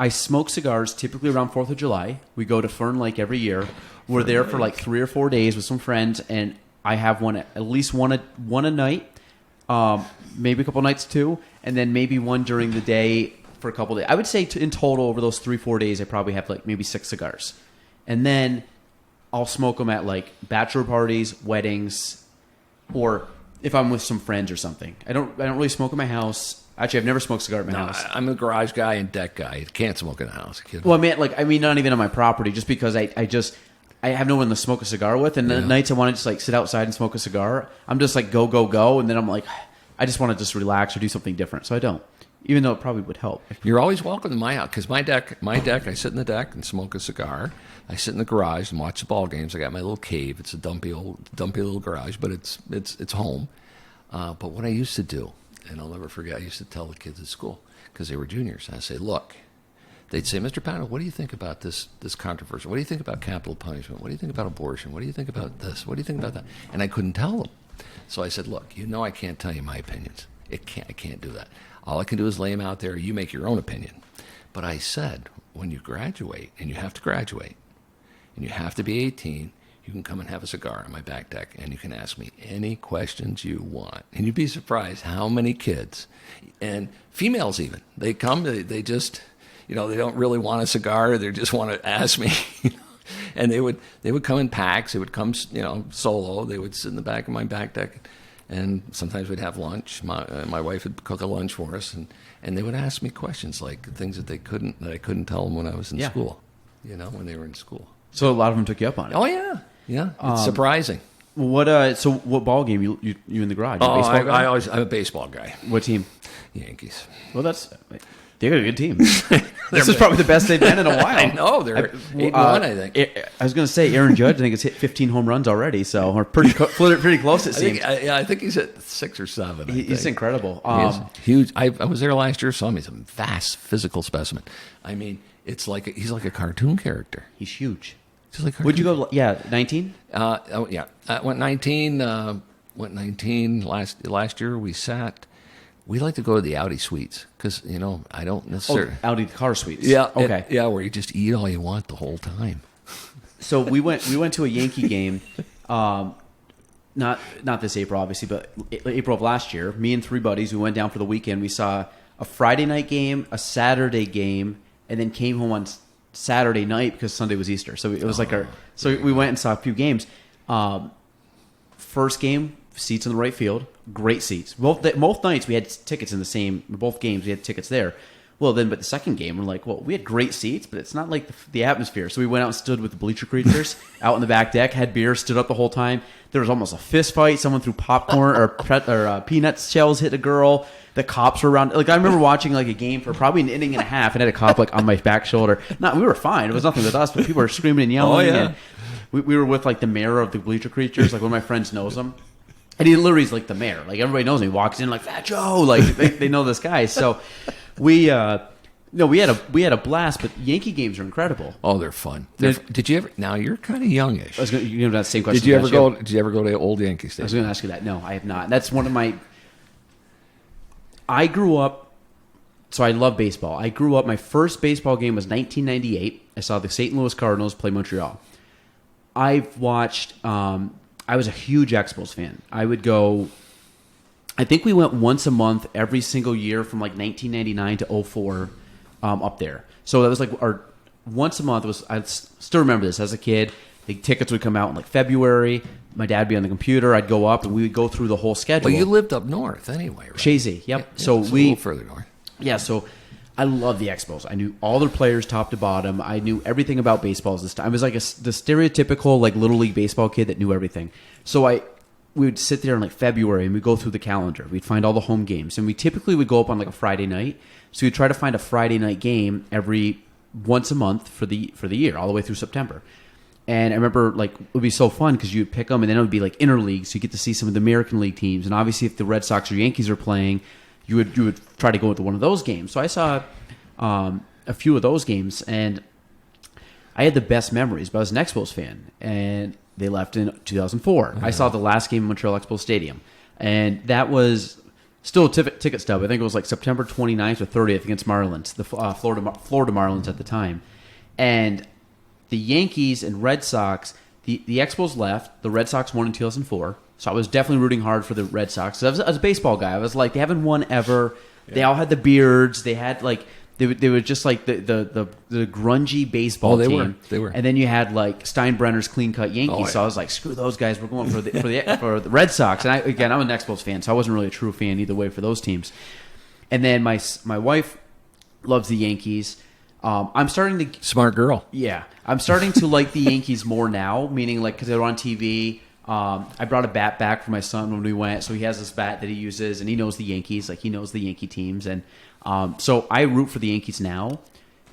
[SPEAKER 1] I smoke cigars typically around 4th of July. We go to Fern Lake every year. We're there for like 3 or 4 days with some friends, and I have at least one a night, maybe a couple nights too, and then maybe one during the day for a couple days. I would say in total over those 3-4 days, I probably have like maybe 6 cigars, and then I'll smoke them at like bachelor parties, weddings, or if I'm with some friends or something. I don't really smoke in my house. Actually, I've never smoked a cigar in my house.
[SPEAKER 2] I'm a garage guy and deck guy. I can't smoke in the house.
[SPEAKER 1] Well, I mean, not even on my property, just because I have no one to smoke a cigar with, and the nights I want to just like sit outside and smoke a cigar, I'm just like go, and then I'm like, I just want to just relax or do something different, so I don't. Even though it probably would help.
[SPEAKER 2] You're always welcome to my house because my deck. I sit in the deck and smoke a cigar. I sit in the garage and watch the ball games. I got my little cave. It's a dumpy little garage, but it's home. But what I used to do, and I'll never forget, I used to tell the kids at school because they were juniors. I'd say, look. They'd say, Mr. Patnode, what do you think about this controversy? What do you think about capital punishment? What do you think about abortion? What do you think about this? What do you think about that? And I couldn't tell them. So I said, look, I can't tell you my opinions. I can't do that. All I can do is lay them out there. You make your own opinion. But I said, when you graduate, and you have to graduate, and you have to be 18, you can come and have a cigar on my back deck, and you can ask me any questions you want. And you'd be surprised how many kids, and females even, they come, they just... they don't really want a cigar. They just want to ask me. And they would come in packs. They would come, solo. They would sit in the back of my back deck, and sometimes we'd have lunch. My wife would cook a lunch for us, and they would ask me questions like things that I couldn't tell them when I was in school. When they were in school.
[SPEAKER 1] So a lot of them took you up on it.
[SPEAKER 2] Oh yeah. It's surprising.
[SPEAKER 1] So what ball game you in the garage?
[SPEAKER 2] Oh,
[SPEAKER 1] baseball guy?
[SPEAKER 2] I'm a baseball guy.
[SPEAKER 1] What team?
[SPEAKER 2] Yankees.
[SPEAKER 1] Well, they got a good team. This is probably the best they've been in a while.
[SPEAKER 2] I know they're 8-1, I think.
[SPEAKER 1] I was going to say Aaron Judge. I think has hit 15 home runs already, so we're pretty close. It seems.
[SPEAKER 2] I think he's at 6 or 7.
[SPEAKER 1] He's incredible.
[SPEAKER 2] He's huge. I was there last year. Saw him. He's a vast physical specimen. I mean, he's like a cartoon character.
[SPEAKER 1] He's huge.
[SPEAKER 2] Just like
[SPEAKER 1] would you go? Yeah, 19.
[SPEAKER 2] I went 19. Went 19 last year. We like to go to the Audi suites because I don't necessarily
[SPEAKER 1] Audi car suites.
[SPEAKER 2] Yeah,
[SPEAKER 1] okay,
[SPEAKER 2] where you just eat all you want the whole time.
[SPEAKER 1] So we went to a Yankee game, not this April obviously, but April of last year. Me and 3 buddies, we went down for the weekend. We saw a Friday night game, a Saturday game, and then came home on Saturday night because Sunday was Easter. So it was so we went and saw a few games. First game, seats in the right field, great seats. Both nights we had tickets in both games we had tickets there. Well, but the second game we're like, well, we had great seats, but it's not like the atmosphere. So we went out and stood with the bleacher creatures out in the back deck, had beer, stood up the whole time. There was almost a fist fight. Someone threw popcorn or peanut shells, hit a girl. The cops were around. Like I remember watching like a game for probably an inning and a half, and had a cop like on my back shoulder. We were fine. It was nothing with us, but people were screaming and yelling.
[SPEAKER 2] Oh yeah.
[SPEAKER 1] And we were with like the mayor of the bleacher creatures. Like one of my friends knows him. And he literally is like the mayor. Like everybody knows him. He walks in like Fat Joe. Like they know this guy. So we had a blast. But Yankee games are incredible.
[SPEAKER 2] Oh, they're fun. Did you ever? Now you're kind of youngish.
[SPEAKER 1] I was going to that same question.
[SPEAKER 2] Did you ever go to old Yankee Stadium?
[SPEAKER 1] I was going to ask you that. No, I have not. That's one of my. I grew up. So I love baseball. I grew up. My first baseball game was 1998. I saw the St. Louis Cardinals play Montreal. I've watched. I was a huge Expos fan. I would go. I think we went once a month every single year from like 1999 to 2004 up there. So that was like our once a month was. I still remember this as a kid. The tickets would come out in like February. My dad would be on the computer. I'd go up and we would go through the whole schedule.
[SPEAKER 2] Well, you lived up north anyway, right?
[SPEAKER 1] Shazy, yep.
[SPEAKER 2] Yeah,
[SPEAKER 1] so
[SPEAKER 2] a little further north.
[SPEAKER 1] Yeah, so I love the Expos. I knew all their players top to bottom. I knew everything about baseballs this time. I was like the stereotypical like little league baseball kid that knew everything. So we would sit there in like February and we'd go through the calendar. We'd find all the home games, and we typically would go up on like a Friday night. So we'd try to find a Friday night game once a month for the year, all the way through September. And I remember like it would be so fun because you would pick them, and then it would be like interleague, so you get to see some of the American League teams. And obviously, if the Red Sox or Yankees are playing, you would try to go into one of those games. So I saw a few of those games, and I had the best memories. But I was an Expos fan, and they left in 2004. I saw the last game in Montreal Expo Stadium, and that was still a ticket stub. I think it was like September 29th or 30th against Marlins, the Florida Marlins at the time, and the Yankees and Red Sox, the Expos left. The Red Sox won in 2004. So I was definitely rooting hard for the Red Sox. I was a baseball guy. I was like, they haven't won ever. Yeah. They all had the beards. They had like they were just like the grungy baseball team.
[SPEAKER 2] They were.
[SPEAKER 1] And then you had like Steinbrenner's clean cut Yankees. Oh, yeah. So I was like, screw those guys. We're going for the Red Sox. And I'm an Expos fan, so I wasn't really a true fan either way for those teams. And then my wife loves the Yankees. I'm starting to
[SPEAKER 2] smart girl.
[SPEAKER 1] Yeah, I'm starting to like the Yankees more now. Meaning, like, because they're on TV. I brought a bat back for my son when we went, so he has this bat that he uses, and he knows the Yankees. Like, he knows the Yankee teams, and so I root for the Yankees now.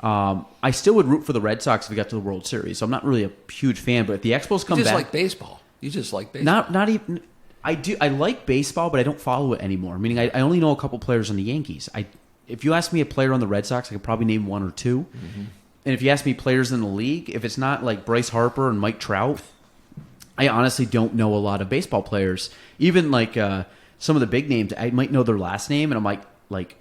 [SPEAKER 1] I still would root for the Red Sox if we got to the World Series. So I'm not really a huge fan, but if the Expos come back,
[SPEAKER 2] like baseball. You just like baseball.
[SPEAKER 1] Not even. I do. I like baseball, but I don't follow it anymore. Meaning, I only know a couple players on the Yankees. If you ask me a player on the Red Sox, I could probably name one or two. Mm-hmm. And if you ask me players in the league, if it's not like Bryce Harper and Mike Trout, I honestly don't know a lot of baseball players. Even like some of the big names, I might know their last name, and I'm like,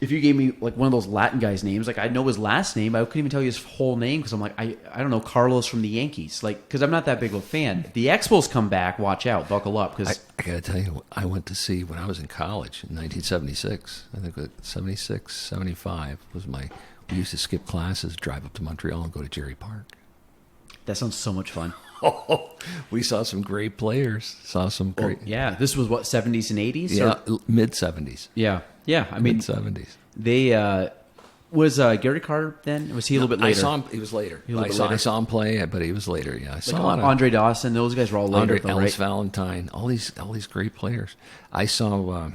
[SPEAKER 1] if you gave me like one of those Latin guys' names, like I know his last name, I couldn't even tell you his whole name because I'm like, I don't know Carlos from the Yankees, like because I'm not that big of a fan. If the Expos come back, watch out, buckle up. Because
[SPEAKER 2] I got to tell you, I went to see when I was in college in 1976. I think 76, 75 was my. We used to skip classes, drive up to Montreal, and go to Jerry Park.
[SPEAKER 1] That sounds so much fun.
[SPEAKER 2] We saw some great players. Saw some great.
[SPEAKER 1] Yeah, this was what, 70s and 80s?
[SPEAKER 2] Yeah, mid 70s.
[SPEAKER 1] Yeah. I mean,
[SPEAKER 2] Mid 70s.
[SPEAKER 1] they was Gary Carter then? Or was he a little bit later?
[SPEAKER 2] I saw him. He was later. I saw him play, but he was later. Yeah, I saw
[SPEAKER 1] Like Andre Dawson. Those guys were all later, though,
[SPEAKER 2] Ellis
[SPEAKER 1] right?
[SPEAKER 2] Valentine. All these great players. I saw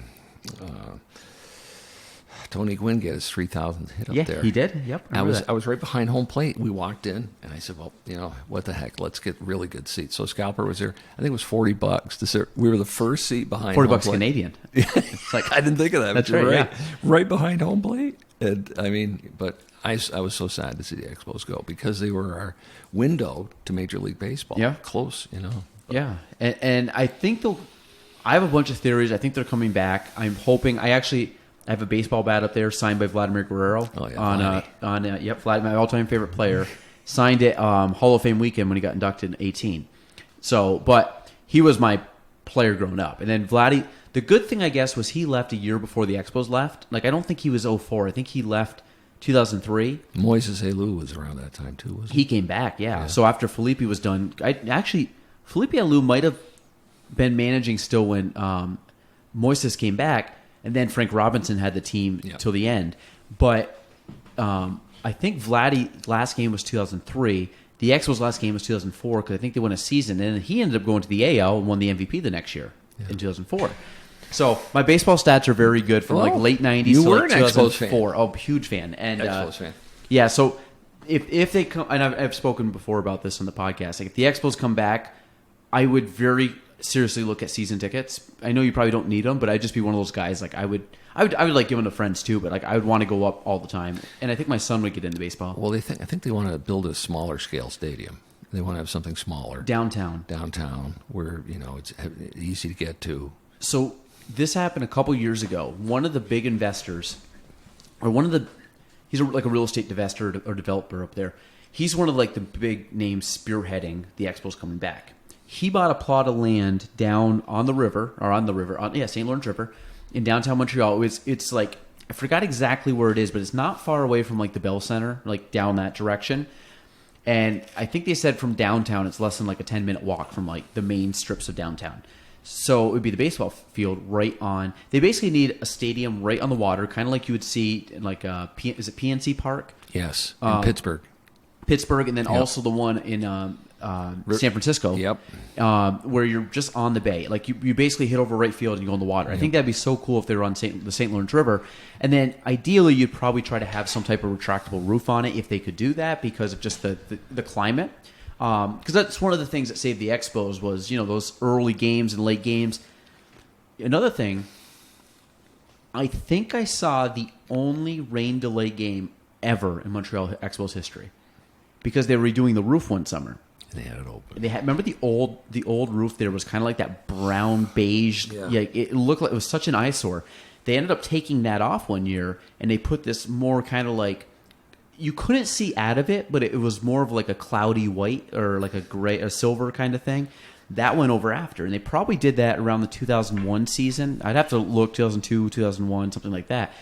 [SPEAKER 2] Tony Gwynn get his 3,000th hit up there.
[SPEAKER 1] Yeah, he did. Yep.
[SPEAKER 2] I was right behind home plate. We walked in, and I said, "Well, what the heck? Let's get really good seats." So Scalper was there. I think it was $40 to sit. We were the first seat behind.
[SPEAKER 1] $40 Canadian.
[SPEAKER 2] It's like I didn't think of that.
[SPEAKER 1] That's
[SPEAKER 2] but
[SPEAKER 1] right.
[SPEAKER 2] Right behind home plate. And I mean, but I was so sad to see the Expos go because they were our window to Major League Baseball.
[SPEAKER 1] Yeah,
[SPEAKER 2] close. But.
[SPEAKER 1] Yeah, and I think I have a bunch of theories. I think they're coming back. I'm hoping. I have a baseball bat up there signed by Vladimir Guerrero.
[SPEAKER 2] Oh, yeah,
[SPEAKER 1] Vlad, my all-time favorite player, signed it Hall of Fame weekend when he got inducted in 2018. So, but he was my player growing up. And then Vladdy, the good thing I guess was he left a year before the Expos left. Like I don't think he was 2004. I think he left 2003.
[SPEAKER 2] Moises Alou was around that time too, wasn't he?
[SPEAKER 1] He came back, yeah. So after Felipe was done, Felipe Alou might have been managing still when Moises came back. And then Frank Robinson had the team till the end. But I think Vladdy's last game was 2003. The Expos' last game was 2004 because I think they won a season. And then he ended up going to the AL and won the MVP the next year in 2004. So my baseball stats are very good from like late 90s
[SPEAKER 2] you
[SPEAKER 1] to
[SPEAKER 2] were
[SPEAKER 1] like
[SPEAKER 2] an
[SPEAKER 1] 2004.
[SPEAKER 2] Expos fan.
[SPEAKER 1] Oh, huge fan. And
[SPEAKER 2] Expos fan.
[SPEAKER 1] Yeah, so if they come, and I've spoken before about this on the podcast, like if the Expos come back, I would very seriously look at season tickets. I know you probably don't need them, but I'd just be one of those guys. Like I would like give them to friends too, but like I would want to go up all the time. And I think my son would get into baseball.
[SPEAKER 2] Well, I think they want to build a smaller scale stadium. They want to have something smaller
[SPEAKER 1] downtown,
[SPEAKER 2] where it's easy to get to.
[SPEAKER 1] So this happened a couple years ago. One of the big investors, he's like a real estate investor or developer up there. He's one of like the big names spearheading the Expos coming back. He bought a plot of land down on the river, St. Lawrence River, in downtown Montreal. It's like, I forgot exactly where it is, but it's not far away from like the Bell Center, like down that direction. And I think they said from downtown, it's less than like a 10-minute walk from like the main strips of downtown. So it would be the baseball field right on. They basically need a stadium right on the water, kind of like you would see in like is it PNC Park?
[SPEAKER 2] Yes, in Pittsburgh.
[SPEAKER 1] And then also the one in San Francisco.
[SPEAKER 2] Yep.
[SPEAKER 1] Where you're just on the bay. Like you basically hit over right field and you go in the water. Yep. I think that'd be so cool if they were on the St. Lawrence River. And then ideally you'd probably try to have some type of retractable roof on it if they could do that because of just the climate. Because that's one of the things that saved the Expos was, those early games and late games. Another thing, I think I saw the only rain delay game ever in Montreal Expos history. Because they were redoing the roof one summer.
[SPEAKER 2] They had it open.
[SPEAKER 1] Remember the old roof there was kind of like that brown beige. Yeah, it looked like it was such an eyesore. They ended up taking that off one year, and they put this more kind of like, you couldn't see out of it, but it was more of like a cloudy white or like a silver kind of thing. That went over after, and they probably did that around the 2001 season. I'd have to look 2002, 2001, something like that.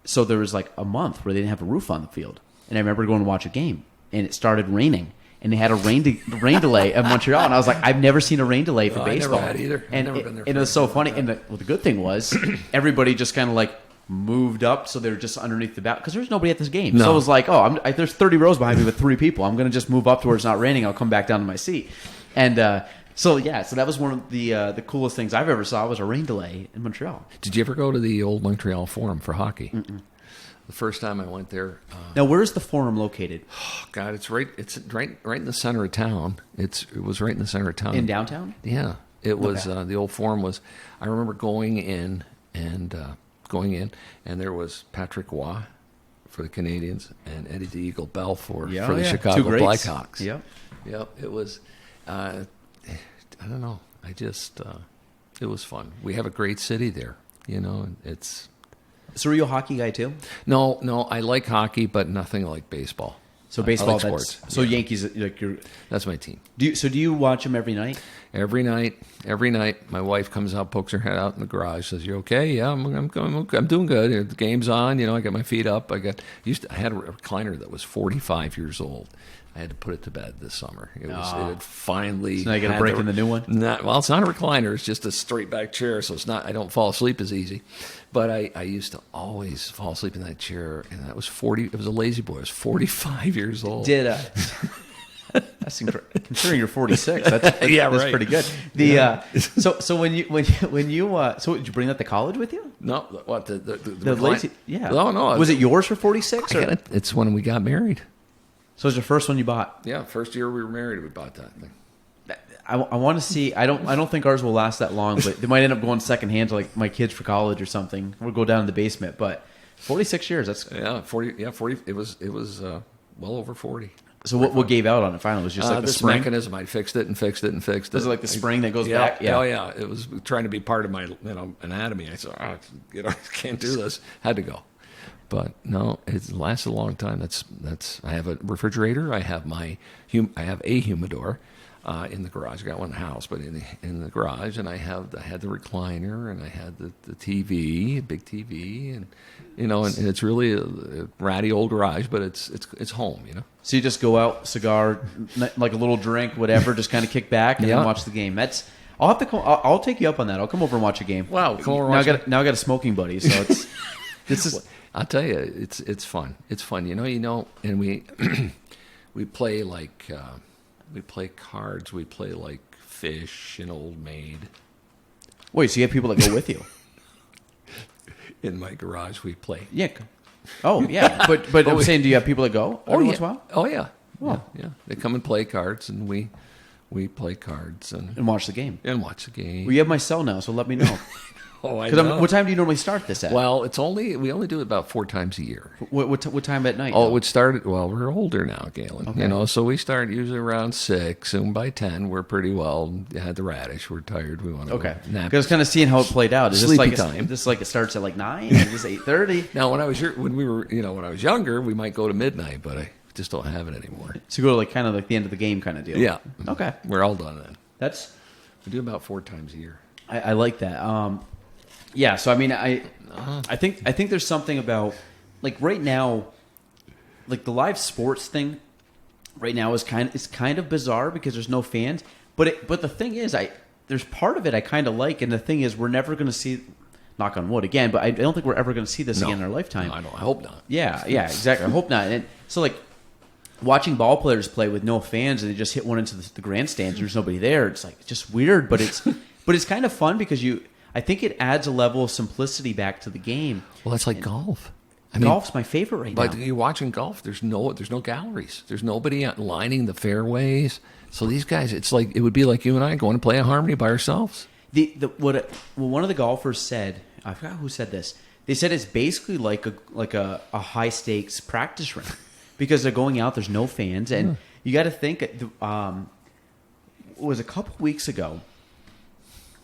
[SPEAKER 1] So there was like a month where they didn't have a roof on the field, and I remember going to watch a game. And it started raining, and they had a rain delay in Montreal. And I was like, I've never seen a rain delay for baseball.
[SPEAKER 2] I never had either.
[SPEAKER 1] And
[SPEAKER 2] never been there.
[SPEAKER 1] And it was so funny. And the good thing was, everybody just kind of like moved up, so they were just underneath the bat because there's nobody at this game. No. So it was like, there's 30 rows behind me with 3 people. I'm going to just move up to where it's not raining. I'll come back down to my seat. And so that was one of the coolest things I've ever saw was a rain delay in Montreal.
[SPEAKER 2] Did you ever go to the old Montreal Forum for hockey?
[SPEAKER 1] Mm-mm.
[SPEAKER 2] The first time I went there.
[SPEAKER 1] Now, where's the Forum located?
[SPEAKER 2] Oh God, it's right in the center of town. It was right in the center of town.
[SPEAKER 1] In downtown?
[SPEAKER 2] Yeah, it was. The old Forum was. I remember going in, and there was Patrick Waugh for the Canadians and Eddie the Eagle Bell for the Chicago Blackhawks. Yep. It was. I don't know. It was fun. We have a great city there. It's.
[SPEAKER 1] So are you a hockey guy too?
[SPEAKER 2] No, I like hockey, but nothing like baseball.
[SPEAKER 1] So baseball,
[SPEAKER 2] I like
[SPEAKER 1] that's
[SPEAKER 2] sports.
[SPEAKER 1] so
[SPEAKER 2] Yeah.
[SPEAKER 1] Yankees. Like
[SPEAKER 2] That's my team.
[SPEAKER 1] do you watch them every night?
[SPEAKER 2] Every night, my wife comes out, pokes her head out in the garage, says, "You okay?" "Yeah, I'm doing good. The game's on. I got my feet up. I had a recliner that was 45 years old. I had to put it to bed this summer. It had finally.
[SPEAKER 1] So now you got to break in the new one.
[SPEAKER 2] Well, it's not a recliner. It's just a straight back chair, so it's not. I don't fall asleep as easy. But I used to always fall asleep in that chair, and that was 40. It was a lazy boy. I was 45 years old.
[SPEAKER 1] That's incredible. Considering you're 46, that's
[SPEAKER 2] right.
[SPEAKER 1] pretty good. So when you so did you bring that to college with you?
[SPEAKER 2] No, what the
[SPEAKER 1] lazy? Yeah.
[SPEAKER 2] No.
[SPEAKER 1] Was it yours for 46?
[SPEAKER 2] It's when we got married.
[SPEAKER 1] So it was your first one you bought?
[SPEAKER 2] Yeah, first year we were married, we bought that thing.
[SPEAKER 1] I want to see. I don't think ours will last that long, but they might end up going secondhand to like my kids for college or something. We'll go down in the basement. But 46 years. That's
[SPEAKER 2] 40. Yeah, 40. It was well over 40.
[SPEAKER 1] So what gave out on it finally? It was just like the
[SPEAKER 2] this
[SPEAKER 1] spring
[SPEAKER 2] mechanism. I fixed it and fixed it and fixed it.
[SPEAKER 1] Was it like the spring that goes back?
[SPEAKER 2] Yeah. Oh yeah. It was trying to be part of my anatomy. I said, I can't do this. Had to go. But no, it lasted a long time. That's. I have a refrigerator. I have a humidor in the garage. I got one in the house, but in the garage, and I had the recliner, and I had the TV, big TV, and and it's really a ratty old garage, but it's home.
[SPEAKER 1] So you just go out, cigar, like a little drink, whatever, just kind of kick back and then watch the game. I'll have to. I'll take you up on that. I'll come over and watch a game.
[SPEAKER 2] Wow, come over.
[SPEAKER 1] Now I got a smoking buddy, so it's this is.
[SPEAKER 2] I'll tell you, it's fun. It's fun, and we we play like we play cards. We play like fish and Old Maid.
[SPEAKER 1] Wait, so you have people that go with you?
[SPEAKER 2] In my garage, we play.
[SPEAKER 1] Yeah. Oh, yeah. But I'm saying, do you have people that go every once in a while?
[SPEAKER 2] Oh, yeah.
[SPEAKER 1] Oh.
[SPEAKER 2] Yeah. They come and play cards, and we play cards
[SPEAKER 1] And watch the game.
[SPEAKER 2] and watch the game.
[SPEAKER 1] Well, you have my cell now, so let me know.
[SPEAKER 2] Oh, I know.
[SPEAKER 1] What time do you normally start this at?
[SPEAKER 2] Well, we only do it about 4 times a year.
[SPEAKER 1] What time at night?
[SPEAKER 2] Oh, it would start we're older now, Galen.
[SPEAKER 1] Okay.
[SPEAKER 2] So we start usually around 6, and by 10 we're pretty well had the radish. We're tired. We want to
[SPEAKER 1] Okay.
[SPEAKER 2] nap.
[SPEAKER 1] Because I was kind of seeing how it played out. Is
[SPEAKER 2] Sleepy
[SPEAKER 1] this
[SPEAKER 2] time.
[SPEAKER 1] like it starts at like 9? Is this 8:30?
[SPEAKER 2] Now, when I was younger, we might go to midnight, but I just don't have it anymore.
[SPEAKER 1] So you go to like kind of like the end of the game kind of deal.
[SPEAKER 2] Yeah.
[SPEAKER 1] Okay.
[SPEAKER 2] We're all done then. We do about 4 times a year.
[SPEAKER 1] I like that. Yeah. So I mean, I think there's something about like right now, like the live sports thing. Right now is kind of bizarre because there's no fans. But the thing is, there's part of it I kind of like, and the thing is, we're never going to see. Knock on wood again, but I don't think we're ever going to see this again in our lifetime.
[SPEAKER 2] No, I hope not.
[SPEAKER 1] Yeah, exactly. I hope not. And so, like, watching ball players play with no fans and they just hit one into the grandstands, there's nobody there. It's like just weird, but it's kind of fun because I think it adds a level of simplicity back to the game.
[SPEAKER 2] Well, that's like golf.
[SPEAKER 1] Golf's my favorite right now.
[SPEAKER 2] But you're watching golf. There's no galleries. There's nobody lining the fairways. So these guys, it would be like you and I going to play a harmony by ourselves.
[SPEAKER 1] What one of the golfers said, I forgot who said this. They said it's basically like a high stakes practice run because they're going out. There's no fans, and you got to think. It was a couple weeks ago.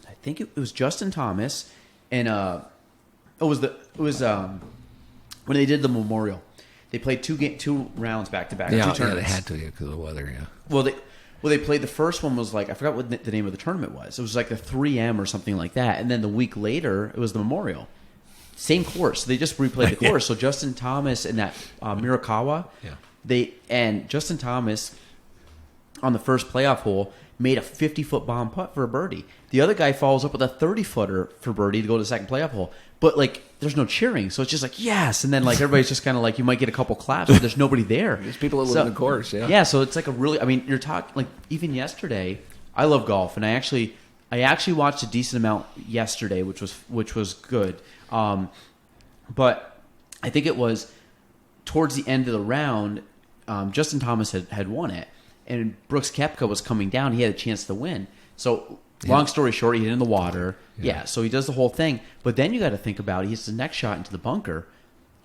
[SPEAKER 1] I think it was Justin Thomas, and it was when they did the Memorial. They played two rounds back to back.
[SPEAKER 2] Yeah,
[SPEAKER 1] they
[SPEAKER 2] had to because of the weather. Yeah.
[SPEAKER 1] Well, they played the first one was like I forgot what the name of the tournament was. It was like the 3M or something like that, and then the week later it was the Memorial. Same course. They just replayed the course. So Justin Thomas and that Mirakawa, and Justin Thomas on the first playoff hole made a 50-foot bomb putt for a birdie. The other guy follows up with a 30-footer for birdie to go to the second playoff hole. But like, there's no cheering, so it's just like yes, and then like everybody's just kind of like you might get a couple claps, but there's nobody there.
[SPEAKER 2] There's people that live in the course, yeah.
[SPEAKER 1] Yeah, so it's like you're talking like even yesterday. I love golf, and I actually watched a decent amount yesterday, which was good. But I think it was towards the end of the round, Justin Thomas had won it, and Brooks Koepka was coming down. He had a chance to win. So long story short, he hit in the water. Yeah, so he does the whole thing. But then you got to think about it. He hits the next shot into the bunker.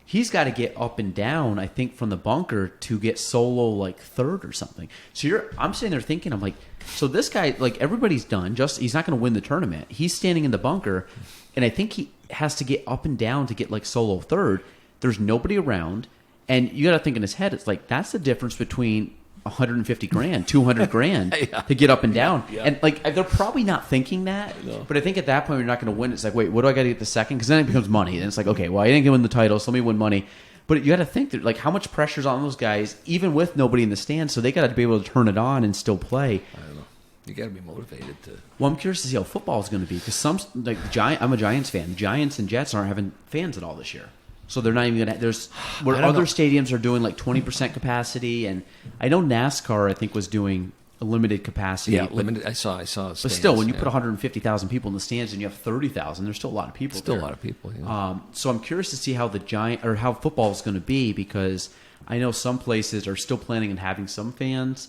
[SPEAKER 1] He's got to get up and down, I think, from the bunker to get solo like third or something. So I'm sitting there thinking, I'm like, so this guy, like everybody's done. He's not going to win the tournament. He's standing in the bunker, and I think he has to get up and down to get like solo third. There's nobody around, And you got to think in his head, it's like, that's the difference between 150 grand, 200 grand to get up and down.
[SPEAKER 2] Yeah.
[SPEAKER 1] And like, they're probably not thinking that, but I think at that point, you're not going to win. It's like, wait, what do I got to get the second? Because then it becomes money. And it's like, okay, well, I didn't get win the title, so let me win money. But you got to think that, like, how much pressure's on those guys, even with nobody in the stands, so they got to be able to turn it on and still play.
[SPEAKER 2] I don't know. You got to be motivated to.
[SPEAKER 1] Well, I'm curious to see how football is going to be, because I'm a Giants fan. Giants and Jets aren't having fans at all this year. So they're not even going to. There's where other stadiums are doing like 20% capacity, and I know NASCAR I think was doing a limited capacity.
[SPEAKER 2] Yeah, limited. I saw.
[SPEAKER 1] But still, when you put 150,000 people in the stands and you have 30,000, there's still a lot of people.
[SPEAKER 2] Still a lot of people. Yeah.
[SPEAKER 1] So I'm curious to see how how football is going to be, because I know some places are still planning on having some fans.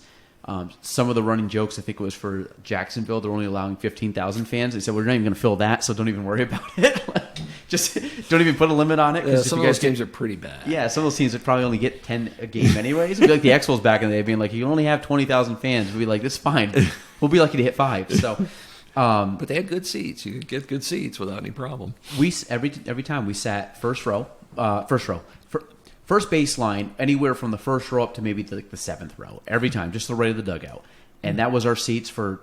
[SPEAKER 1] Some of the running jokes, I think it was for Jacksonville, they're only allowing 15,000 fans. They said, we're not even going to fill that, so don't even worry about it. Just don't even put a limit on it.
[SPEAKER 2] Yeah, some of those games are pretty bad.
[SPEAKER 1] Yeah, some of those teams would probably only get 10 a game anyways. It'd be like the Expos back in the day being like, you can only have 20,000 fans. We'd be like, that's fine. We'll be lucky to hit 5. So,
[SPEAKER 2] but they had good seats. You could get good seats without any problem.
[SPEAKER 1] Every time we sat first row. First baseline, anywhere from the first row up to maybe the 7th row. Every time, just the right of the dugout. And that was our seats for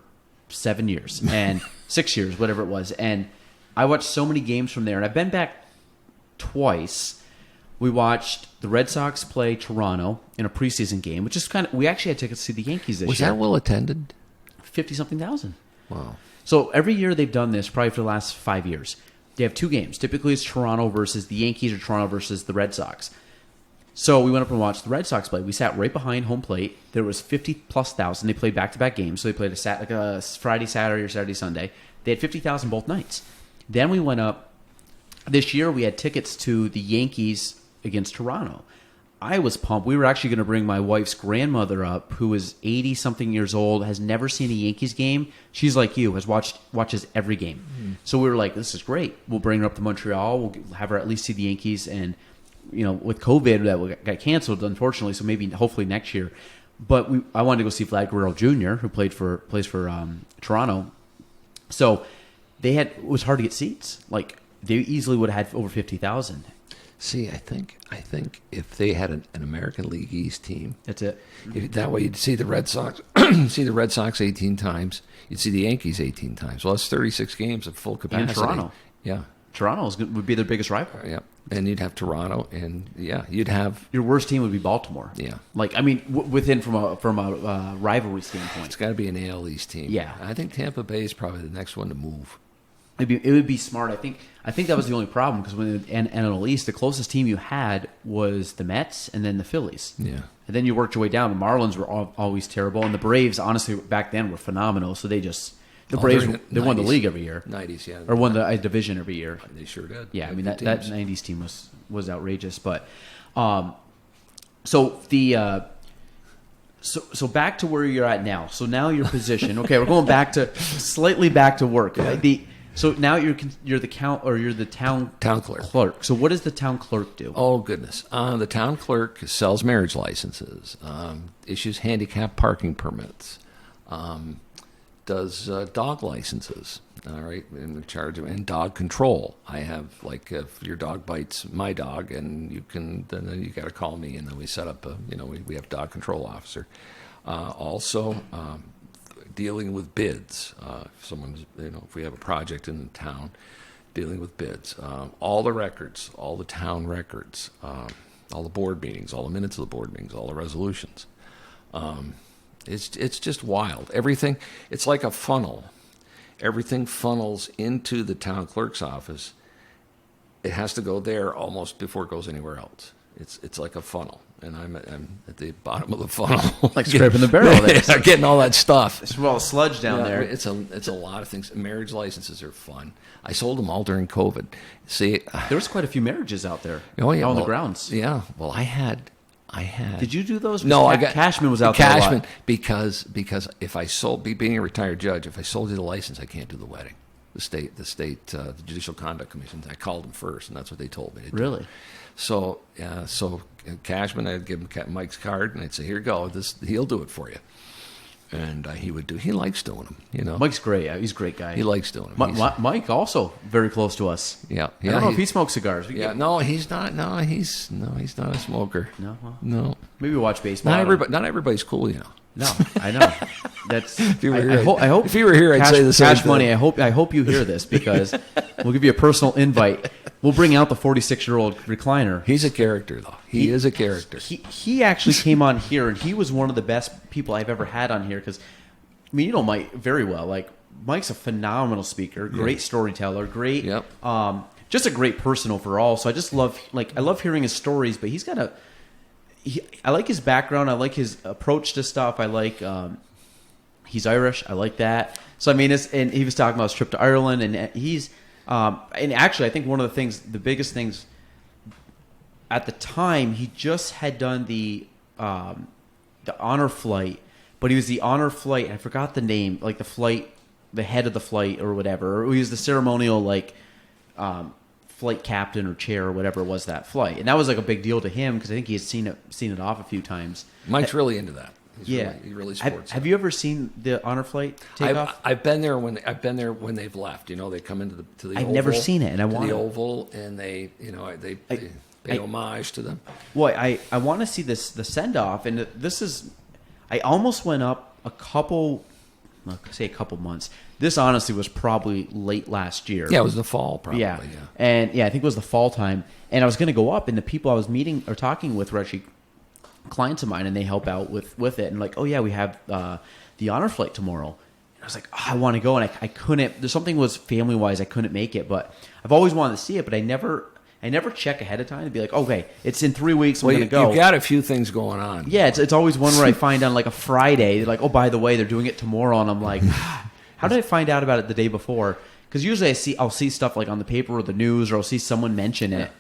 [SPEAKER 1] 7 years and 6 years, whatever it was. And I watched so many games from there. And I've been back twice. We watched the Red Sox play Toronto in a preseason game, which is we actually had tickets to see the Yankees this year.
[SPEAKER 2] Was that well attended?
[SPEAKER 1] 50-something thousand.
[SPEAKER 2] Wow.
[SPEAKER 1] So every year they've done this, probably for the last 5 years. They have 2 games. Typically it's Toronto versus the Yankees or Toronto versus the Red Sox. So we went up and watched the Red Sox play. We sat right behind home plate. There was 50-plus thousand. They played back-to-back games. So they played a Friday, Saturday, or Saturday, Sunday. They had 50,000 both nights. Then we went up. This year we had tickets to the Yankees against Toronto. I was pumped. We were actually going to bring my wife's grandmother up, who is 80-something years old, has never seen a Yankees game. She's like you, watches every game. Mm-hmm. So we were like, this is great. We'll bring her up to Montreal. We'll have her at least see the Yankees. And with COVID, that got canceled, unfortunately, so maybe hopefully next year. But I wanted to go see Vlad Guerrero Jr., who plays for Toronto. So it was hard to get seats. Like, they easily would have had over 50,000.
[SPEAKER 2] See, I think if they had an American League East team,
[SPEAKER 1] that's it.
[SPEAKER 2] That way you'd see the Red Sox, 18 times. You'd see the Yankees 18 times. Well, that's 36 games of full capacity.
[SPEAKER 1] And Toronto.
[SPEAKER 2] Yeah.
[SPEAKER 1] Toronto would be their biggest rival.
[SPEAKER 2] Yeah. And you'd have Toronto, and you'd have
[SPEAKER 1] your worst team would be Baltimore.
[SPEAKER 2] Yeah,
[SPEAKER 1] like I mean, from a rivalry standpoint,
[SPEAKER 2] it's got to be an AL East team.
[SPEAKER 1] Yeah,
[SPEAKER 2] I think Tampa Bay is probably the next one to move.
[SPEAKER 1] It would be smart. I think that was the only problem, because when in NL East, the closest team you had was the Mets and then the Phillies.
[SPEAKER 2] Yeah,
[SPEAKER 1] and then you worked your way down. The Marlins were always terrible, and the Braves, honestly, back then were phenomenal. So the Braves, they won the league every year.
[SPEAKER 2] 90s, yeah.
[SPEAKER 1] Or won the division every year.
[SPEAKER 2] They sure did.
[SPEAKER 1] Yeah, I mean, that 90s team was outrageous. But so back to where you're at now. So now your position. Okay, we're going slightly back to work. So now you're the town clerk. So what does the town clerk do?
[SPEAKER 2] Oh, goodness. The town clerk sells marriage licenses, issues handicap parking permits, does dog licenses, all right, in charge of, and dog control. I have, like, if your dog bites my dog, and then you got to call me, and then we set up we have dog control officer. Also, dealing with bids. If we have a project in the town, dealing with bids. All the records, all the town records, all the board meetings, all the minutes of the board meetings, all the resolutions. It's just wild. Everything, it's like a funnel. Everything funnels into the town clerk's office. It has to go there almost before it goes anywhere else. It's like a funnel, and I'm at the bottom of the funnel,
[SPEAKER 1] like scraping the barrel.
[SPEAKER 2] There, getting all that stuff.
[SPEAKER 1] It's all sludge down there.
[SPEAKER 2] It's a lot of things. Marriage licenses are fun. I sold them all during COVID. See,
[SPEAKER 1] there was quite a few marriages out there.
[SPEAKER 2] Oh yeah,
[SPEAKER 1] on the grounds.
[SPEAKER 2] Yeah. Well, I had.
[SPEAKER 1] Did you do those?
[SPEAKER 2] No,
[SPEAKER 1] Cashman was out there a lot.
[SPEAKER 2] because if I sold, being a retired judge, if I sold you the license, I can't do the wedding. The Judicial Conduct Commission. I called them first, and that's what they told me to do.
[SPEAKER 1] Really?
[SPEAKER 2] So Cashman, I'd give him Mike's card, and I'd say, "Here you go. He'll do it for you." And he likes doing them, you know.
[SPEAKER 1] Mike's great. He's a great guy.
[SPEAKER 2] He likes doing them.
[SPEAKER 1] Mike also very close to us.
[SPEAKER 2] Yeah.
[SPEAKER 1] I don't know if he smokes cigars.
[SPEAKER 2] No, he's not. No, he's not a smoker.
[SPEAKER 1] No. Well,
[SPEAKER 2] no.
[SPEAKER 1] Maybe we watch baseball.
[SPEAKER 2] Not everybody's cool, you know.
[SPEAKER 1] No, I know. That's.
[SPEAKER 2] If you were here,
[SPEAKER 1] I hope
[SPEAKER 2] if you were here, I'd say the same
[SPEAKER 1] Cash
[SPEAKER 2] thing.
[SPEAKER 1] Money. I hope you hear this because we'll give you a personal invite. We'll bring out the 46-year-old recliner.
[SPEAKER 2] He's a character, though. He is a character.
[SPEAKER 1] He actually came on here, and he was one of the best people I've ever had on here because, I mean, you know Mike very well. Like, Mike's a phenomenal speaker, great storyteller, great, just a great person overall. So I just love, I love hearing his stories, but he's got I like his background. I like his approach to stuff. I like, he's Irish. I like that. So, I mean, and he was talking about his trip to Ireland, and he's, and actually, I think one of the biggest things at the time, he just had done the honor flight, but he was the honor flight. I forgot the name, like the head of the flight or whatever. Or he was the ceremonial, flight captain or chair or whatever was that flight, and that was like a big deal to him because I think he had seen it off a few times.
[SPEAKER 2] Mike's really into that. He really supports.
[SPEAKER 1] Have you ever seen the honor flight take off?
[SPEAKER 2] I've been there when they've left. You know, they come into the
[SPEAKER 1] I've
[SPEAKER 2] Oval,
[SPEAKER 1] never seen it, and I want
[SPEAKER 2] the Oval, and they pay homage to them.
[SPEAKER 1] Well, I want to see the send off, and this is. I almost went up a couple months. This honestly was probably late last year.
[SPEAKER 2] Yeah, it was the fall, probably.
[SPEAKER 1] Yeah. And I think it was the fall time. And I was going to go up, and the people I was meeting or talking with were actually clients of mine, and they help out with it. And like, oh yeah, we have the honor flight tomorrow. And I was like, oh, I want to go, and I couldn't. There's something was family wise, I couldn't make it, but I've always wanted to see it, but I never check ahead of time to be like, okay, it's in 3 weeks. I'm going to go.
[SPEAKER 2] You've got a few things going on.
[SPEAKER 1] Yeah, it's always one where I find on like a Friday, they're like, oh, by the way, they're doing it tomorrow, and I'm like, how did I find out about it the day before? Because usually I'll see stuff like on the paper or the news, or I'll see someone mention it.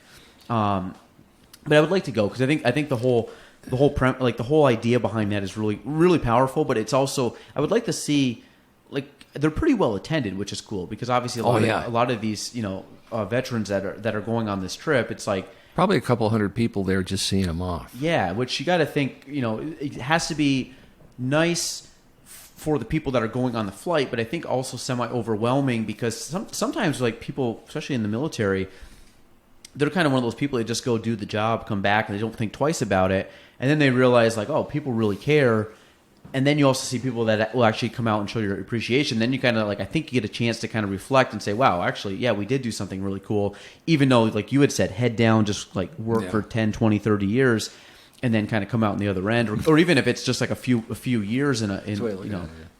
[SPEAKER 1] But I would like to go because I think the whole idea behind that is really really powerful. But it's also I would like to see they're pretty well attended, which is cool because obviously a lot of these veterans that are going on this trip, it's like
[SPEAKER 2] probably a couple hundred people there just seeing them off.
[SPEAKER 1] Yeah, which you got to think it has to be nice for the people that are going on the flight, but I think also semi-overwhelming because sometimes people, especially in the military, they're kind of one of those people that just go do the job, come back, and they don't think twice about it, and then they realize oh, people really care, and then you also see people that will actually come out and show your appreciation. Then you kind of I think you get a chance to kind of reflect and say, wow, actually, yeah, we did do something really cool, even though like you had said, head down, just work for 10, 20, 30 years. And then kind of come out on the other end, or even if it's just like a few years in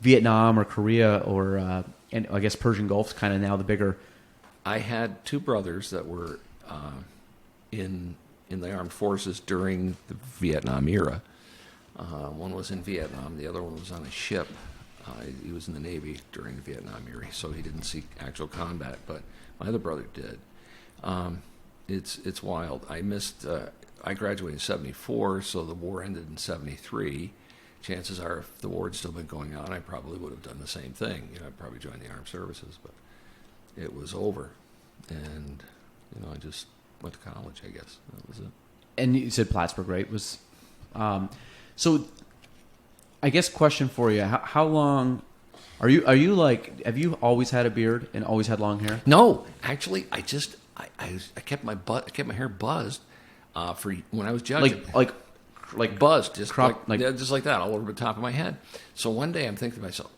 [SPEAKER 1] Vietnam or Korea or and I guess Persian Gulf's kind of now the bigger.
[SPEAKER 2] I had two brothers that were in the armed forces during the Vietnam era. One was in Vietnam, the other one was on a ship. He was in the Navy during the Vietnam era, so he didn't see actual combat, but my other brother did. It's wild. I graduated in 74, so the war ended in 73. Chances are, if the war had still been going on, I probably would have done the same thing. I'd probably joined the armed services, but it was over. And, I just went to college, I guess. That was it.
[SPEAKER 1] And you said Plattsburgh, right? So I guess question for you, how long are you have you always had a beard and always had long hair?
[SPEAKER 2] No, actually, I kept my hair buzzed. For when I was judging, like buzzed, just just like that, all over the top of my head. So one day I'm thinking to myself,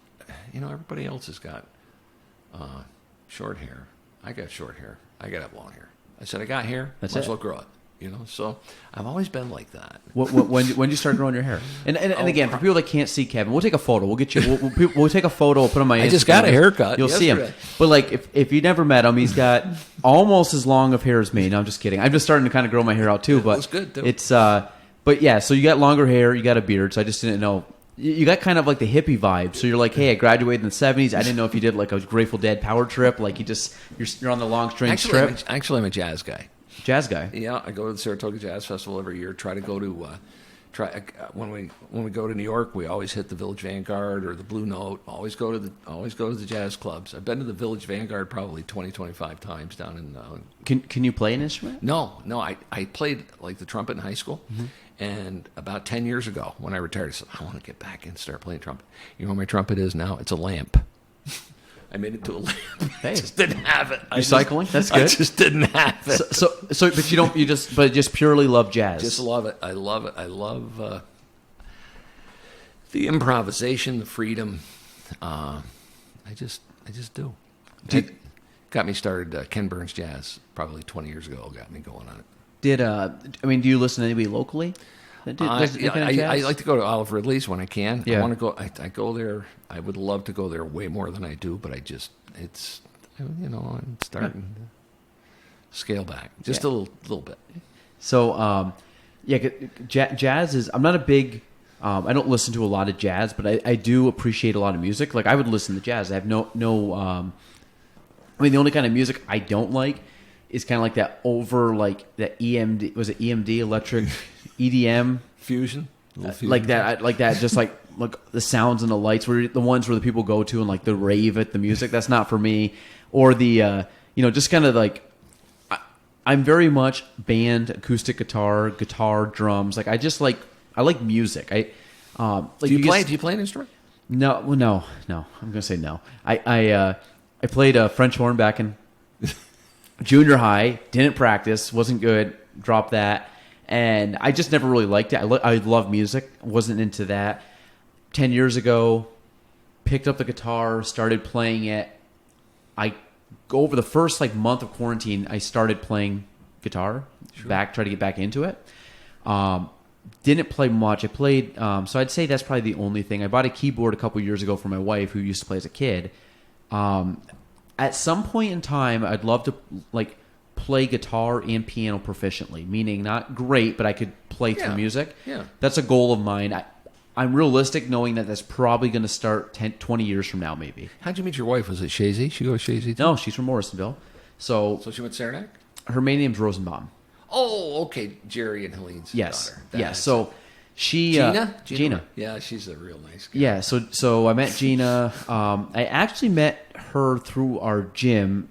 [SPEAKER 2] everybody else has got short hair. I got short hair. I got to have long hair. I said I got hair. Might as well grow it. So I've always been like that.
[SPEAKER 1] When did you start growing your hair? And again, for people that can't see Kevin, we'll take a photo. We'll get you. We'll take a photo. We'll put on my Instagram.
[SPEAKER 2] I just got a haircut.
[SPEAKER 1] You'll see him. But if you never met him, he's got almost as long of hair as me. No, I'm just kidding. I'm just starting to kind of grow my hair out too. But
[SPEAKER 2] it's good too.
[SPEAKER 1] It's but yeah. So you got longer hair. You got a beard. So I just didn't know. You got kind of like the hippie vibe. So you're like, hey, I graduated in the 70s. I didn't know if you did like a Grateful Dead power trip. Like you're on the long strange trip.
[SPEAKER 2] I'm a jazz guy.
[SPEAKER 1] Jazz guy.
[SPEAKER 2] Yeah, I go to the Saratoga Jazz Festival every year. Try to go to when we go to New York, we always hit the Village Vanguard or the Blue Note. Always go to the jazz clubs. I've been to the Village Vanguard probably 20-25 times down in.
[SPEAKER 1] Can you play an instrument?
[SPEAKER 2] No. I played like the trumpet in high school, And about 10 years ago, when I retired, I said, I want to get back and start playing trumpet. You know what my trumpet is now? It's a lamp. I made it to a lamp.
[SPEAKER 1] Hey.
[SPEAKER 2] I just didn't have it.
[SPEAKER 1] Recycling? That's good.
[SPEAKER 2] I just didn't have it.
[SPEAKER 1] So, but you just purely love jazz.
[SPEAKER 2] Just love it. I love it. I love the improvisation, the freedom. I just do. It got me started. Ken Burns Jazz probably 20 years ago got me going on it.
[SPEAKER 1] Do you listen to anybody locally?
[SPEAKER 2] I like to go to Olive Ridley's when I can.
[SPEAKER 1] Yeah.
[SPEAKER 2] I want to go. I go there. I would love to go there way more than I do, but I'm starting to scale back just a little bit.
[SPEAKER 1] So, jazz is. I'm not a big. I don't listen to a lot of jazz, but I do appreciate a lot of music. Like I would listen to jazz. I have no. I mean, the only kind of music I don't like is kind of like that that EMD. Was it EMD, electric, EDM
[SPEAKER 2] fusion?
[SPEAKER 1] Like that. Just like the sounds and the lights, where the ones where the people go to and like the rave at the music. That's not for me. Or the just kind of like. I'm very much band, acoustic guitar, drums. Like I like music. Do
[SPEAKER 2] you play an instrument?
[SPEAKER 1] No. Well, no. I'm gonna say no. I played a French horn back in junior high. Didn't practice. Wasn't good. Dropped that. And I just never really liked it. I love music. Wasn't into that. 10 years ago, picked up the guitar, started playing it. I go over the first month of quarantine. I started playing guitar. Try to get back into it. Didn't play much. I played. So I'd say that's probably the only thing. I bought a keyboard a couple years ago for my wife, who used to play as a kid. At some point in time, I'd love to play guitar and piano proficiently, meaning not great, but I could play through music. Yeah. That's a goal of mine. I'm realistic knowing that that's probably going to start 10, 20 years from now, maybe.
[SPEAKER 2] How'd you meet your wife? Was it Shazy? She go to Shazy too?
[SPEAKER 1] No, she's from Morrisonville. So
[SPEAKER 2] she went to Saranac?
[SPEAKER 1] Her main name's Rosenbaum.
[SPEAKER 2] Oh, okay. Jerry and Helene's daughter.
[SPEAKER 1] Yes. So she... Gina?
[SPEAKER 2] Yeah, she's a real nice girl.
[SPEAKER 1] Yeah, so I met Gina. I actually met her through our gym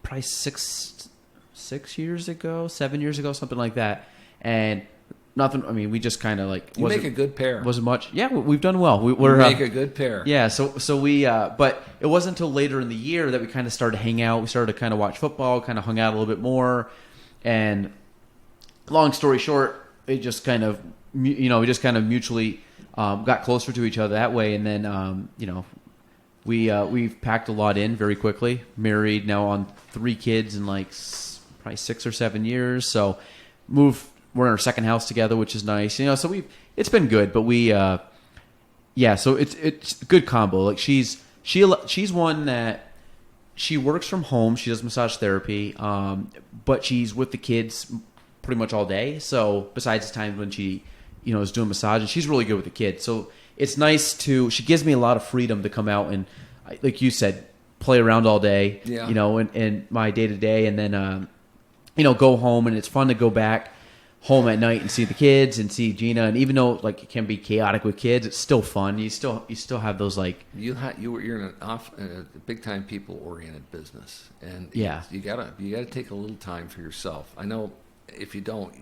[SPEAKER 1] probably 7 years ago, something like that. And nothing, I mean, we just kind of
[SPEAKER 2] You make a good pair.
[SPEAKER 1] Wasn't much. Yeah, we've done well.
[SPEAKER 2] We make a good pair.
[SPEAKER 1] Yeah, so we, but it wasn't until later in the year that we kind of started to hang out. We started to kind of watch football, kind of hung out a little bit more. And long story short, it just kind of, we just kind of mutually got closer to each other that way. And then, we've packed a lot in very quickly. Married now on 3 kids in probably 6 or 7 years. So we're in our second house together, which is nice. So it's been good, but so it's a good combo. She's one that she works from home. She does massage therapy, but she's with the kids pretty much all day. So besides the times when she, is doing massage, and she's really good with the kids. So it's nice she gives me a lot of freedom to come out and, like you said, play around all day, in my day to day. And then, go home, and it's fun to go back home at night and see the kids and see Gina. And even though it can be chaotic with kids, it's still fun. You still have those
[SPEAKER 2] you're in a big time people oriented business, and you gotta take a little time for yourself. I know if you don't,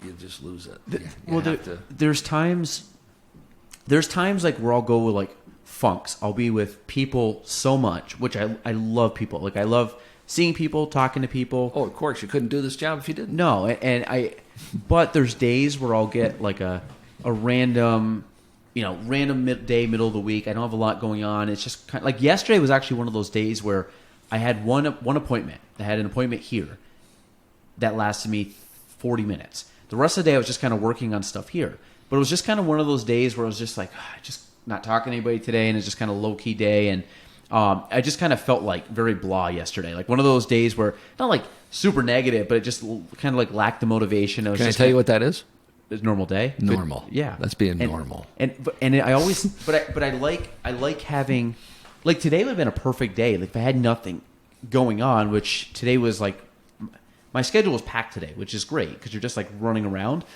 [SPEAKER 2] you just lose it.
[SPEAKER 1] There's times where I'll go with funks. I'll be with people so much, which I love people. I love seeing people, talking to people.
[SPEAKER 2] Oh, of course, you couldn't do this job if you didn't.
[SPEAKER 1] No, but there's days where I'll get a random, day, middle of the week. I don't have a lot going on. It's just kind of, yesterday was actually one of those days where I had one appointment. I had an appointment here that lasted me 40 minutes. The rest of the day I was just kind of working on stuff here. But it was just kind of one of those days where I was just just not talking to anybody today, and it's just kind of low key day. And I just kind of felt very blah yesterday. One of those days where, not super negative, but it just kind of lacked the motivation.
[SPEAKER 2] Can I tell you what that is?
[SPEAKER 1] It's normal day.
[SPEAKER 2] Normal.
[SPEAKER 1] But, yeah.
[SPEAKER 2] That's being normal.
[SPEAKER 1] And I always, but I like having, today would have been a perfect day. If I had nothing going on, which today was my schedule was packed today, which is great because you're just running around.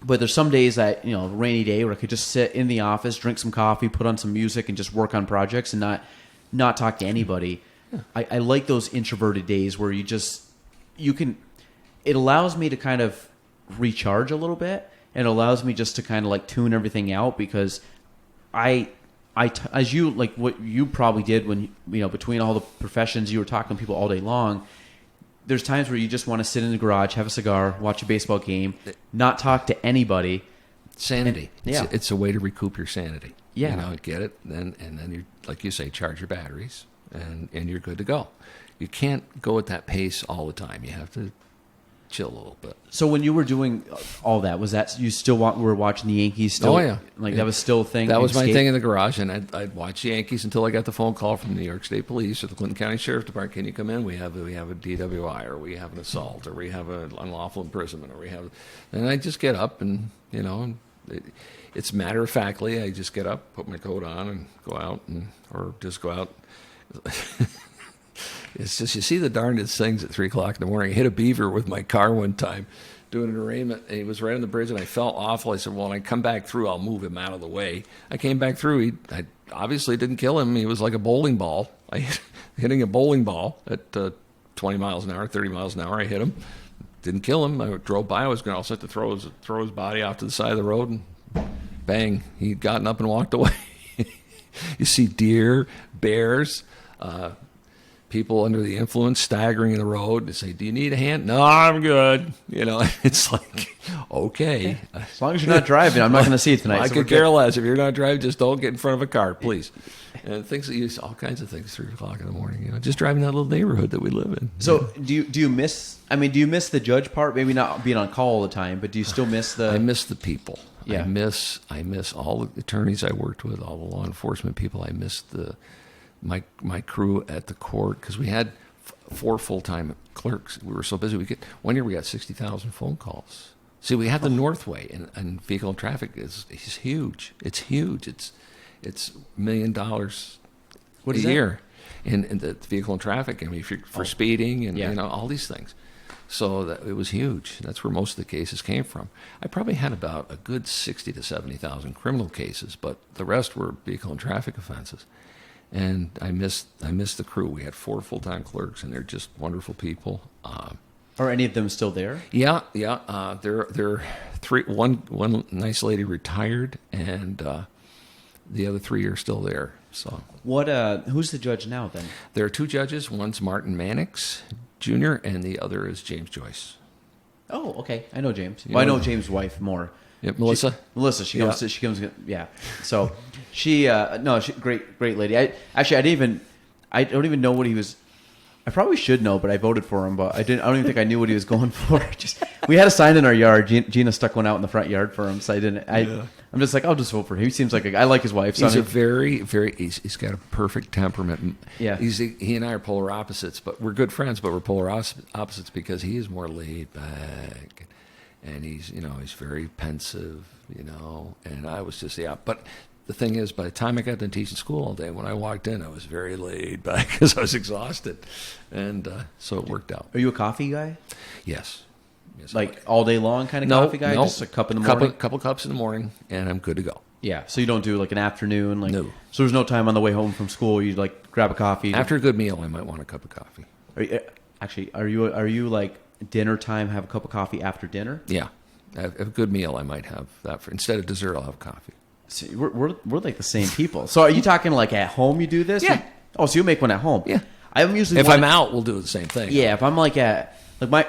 [SPEAKER 1] But there's some days that, a rainy day where I could just sit in the office, drink some coffee, put on some music, and just work on projects and not talk to anybody. Yeah. I like those introverted days where it allows me to kind of recharge a little bit and it allows me just to kind of like tune everything out because as you like what you probably did when between all the professions you were talking to people all day long. There's times where you just want to sit in the garage, have a cigar, watch a baseball game, not talk to anybody.
[SPEAKER 2] Sanity.
[SPEAKER 1] Yeah.
[SPEAKER 2] It's a way to recoup your sanity.
[SPEAKER 1] Yeah.
[SPEAKER 2] Get it, and then you, like you say, charge your batteries, and you're good to go. You can't go at that pace all the time. You have to chill a little bit.
[SPEAKER 1] So when you were doing all that, was that you still were watching the Yankees? Still,
[SPEAKER 2] oh yeah,
[SPEAKER 1] that was still a thing.
[SPEAKER 2] That was my thing in the garage, and I'd watch the Yankees until I got the phone call from the New York State Police or the Clinton County Sheriff's Department. Can you come in? We have a DWI, or we have an assault, or we have an unlawful imprisonment, or we have. And I just get up and it's matter of factly. I just get up, put my coat on, and go out, or just go out. It's just, you see the darndest things at 3 o'clock in the morning. I hit a beaver with my car one time doing an arraignment, and he was right on the bridge, and I felt awful. I said, well, when I come back through, I'll move him out of the way. I came back through. I obviously didn't kill him. He was like a bowling ball. Hitting a bowling ball at 20 miles an hour, 30 miles an hour. I hit him. Didn't kill him. I drove by. I was going to also have to throw his body off to the side of the road, and bang, he'd gotten up and walked away. You see deer, bears, people under the influence staggering in the road. They say, do you need a hand? No, I'm good. It's like, okay.
[SPEAKER 1] As long as you're not driving, I'm not going to see it tonight.
[SPEAKER 2] I could care less. If you're not driving, just don't get in front of a car, please. And things that use all kinds of things 3 o'clock in the morning, just driving that little neighborhood that we live in.
[SPEAKER 1] So do you miss the judge part? Maybe not being on call all the time, but do you still miss the...
[SPEAKER 2] I miss the people.
[SPEAKER 1] Yeah.
[SPEAKER 2] I miss all the attorneys I worked with, all the law enforcement people. I miss my crew at the court, because we had 4 full-time clerks. We were so busy. One year we got 60,000 phone calls. See, we have the Northway, and vehicle and traffic is huge. It's huge. It's $1 million
[SPEAKER 1] What is
[SPEAKER 2] a year in the vehicle and traffic. I mean, if you're for speeding and all these things. So it was huge. That's where most of the cases came from. I probably had about a good 60 to 70,000 criminal cases, but the rest were vehicle and traffic offenses. And I missed the crew. We had 4 full-time clerks, and they're just wonderful people.
[SPEAKER 1] Are any of them still there?
[SPEAKER 2] Yeah. They're 3. One nice lady retired, and the other 3 are still there. So
[SPEAKER 1] who's the judge now then?
[SPEAKER 2] There are 2 judges. One's Martin Mannix Jr., and the other is James Joyce.
[SPEAKER 1] Oh, okay. I know James. Well, I know James' wife more.
[SPEAKER 2] Yep, Melissa.
[SPEAKER 1] She comes. Yeah. So she great lady. I don't even know what he was. I probably should know, but I voted for him. But I don't even think I knew what he was going for. We had a sign in our yard. Gina stuck one out in the front yard for him, so I didn't. I'm just like, I'll just vote for him. He seems like I like his wife. So
[SPEAKER 2] he's a very, very. He's got a perfect temperament.
[SPEAKER 1] Yeah.
[SPEAKER 2] He and I are polar opposites, but we're good friends. But we're polar opposites because he is more laid back, and he's very pensive, And I was just But the thing is, by the time I got done teaching school all day, when I walked in, I was very laid back because I was exhausted, and so it worked out.
[SPEAKER 1] Are you a coffee guy?
[SPEAKER 2] Yes,
[SPEAKER 1] like all day long kind of coffee guy?
[SPEAKER 2] No,
[SPEAKER 1] just a cup in the morning?
[SPEAKER 2] Couple cups in the morning, and I'm good to go.
[SPEAKER 1] Yeah, so you don't do like an afternoon?
[SPEAKER 2] No.
[SPEAKER 1] So there's no time on the way home from school you like grab a coffee?
[SPEAKER 2] After a good meal, I might want a cup of coffee.
[SPEAKER 1] Are you like dinner time, have a cup of coffee after dinner?
[SPEAKER 2] Yeah. A good meal, I might have that. Instead of dessert, I'll have coffee.
[SPEAKER 1] See, we're like the same people. So are you talking like at home you do this?
[SPEAKER 2] Yeah.
[SPEAKER 1] Oh, so you make one at home?
[SPEAKER 2] Yeah.
[SPEAKER 1] I'm usually
[SPEAKER 2] I'm out, we'll do the same thing.
[SPEAKER 1] Yeah, if I'm like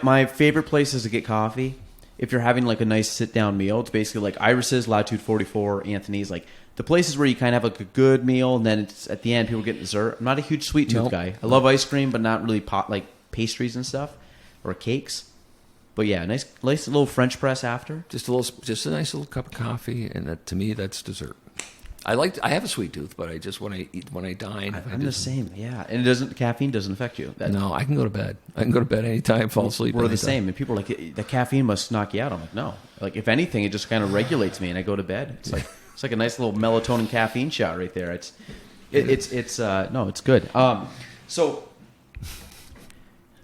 [SPEAKER 1] my favorite places to get coffee, if you're having like a nice sit down meal, it's basically like Iris's, Latitude 44, Anthony's, like the places where you kind of have like a good meal, and then it's at the end people get dessert. I'm not a huge sweet tooth guy. I love ice cream, but not really like pastries and stuff or cakes. But yeah, nice little French press after.
[SPEAKER 2] Just a nice little cup of coffee, and to me, that's dessert. I have a sweet tooth, but I just when I dine,
[SPEAKER 1] I'm the same. Yeah, and caffeine doesn't affect you.
[SPEAKER 2] No, I can go to bed. I can go to bed anytime, fall asleep.
[SPEAKER 1] We're the same, and people are like, the caffeine must knock you out. I'm like, no. Like if anything, it just kind of regulates me, and I go to bed. It's like a nice little melatonin caffeine shot right there. It's good. So.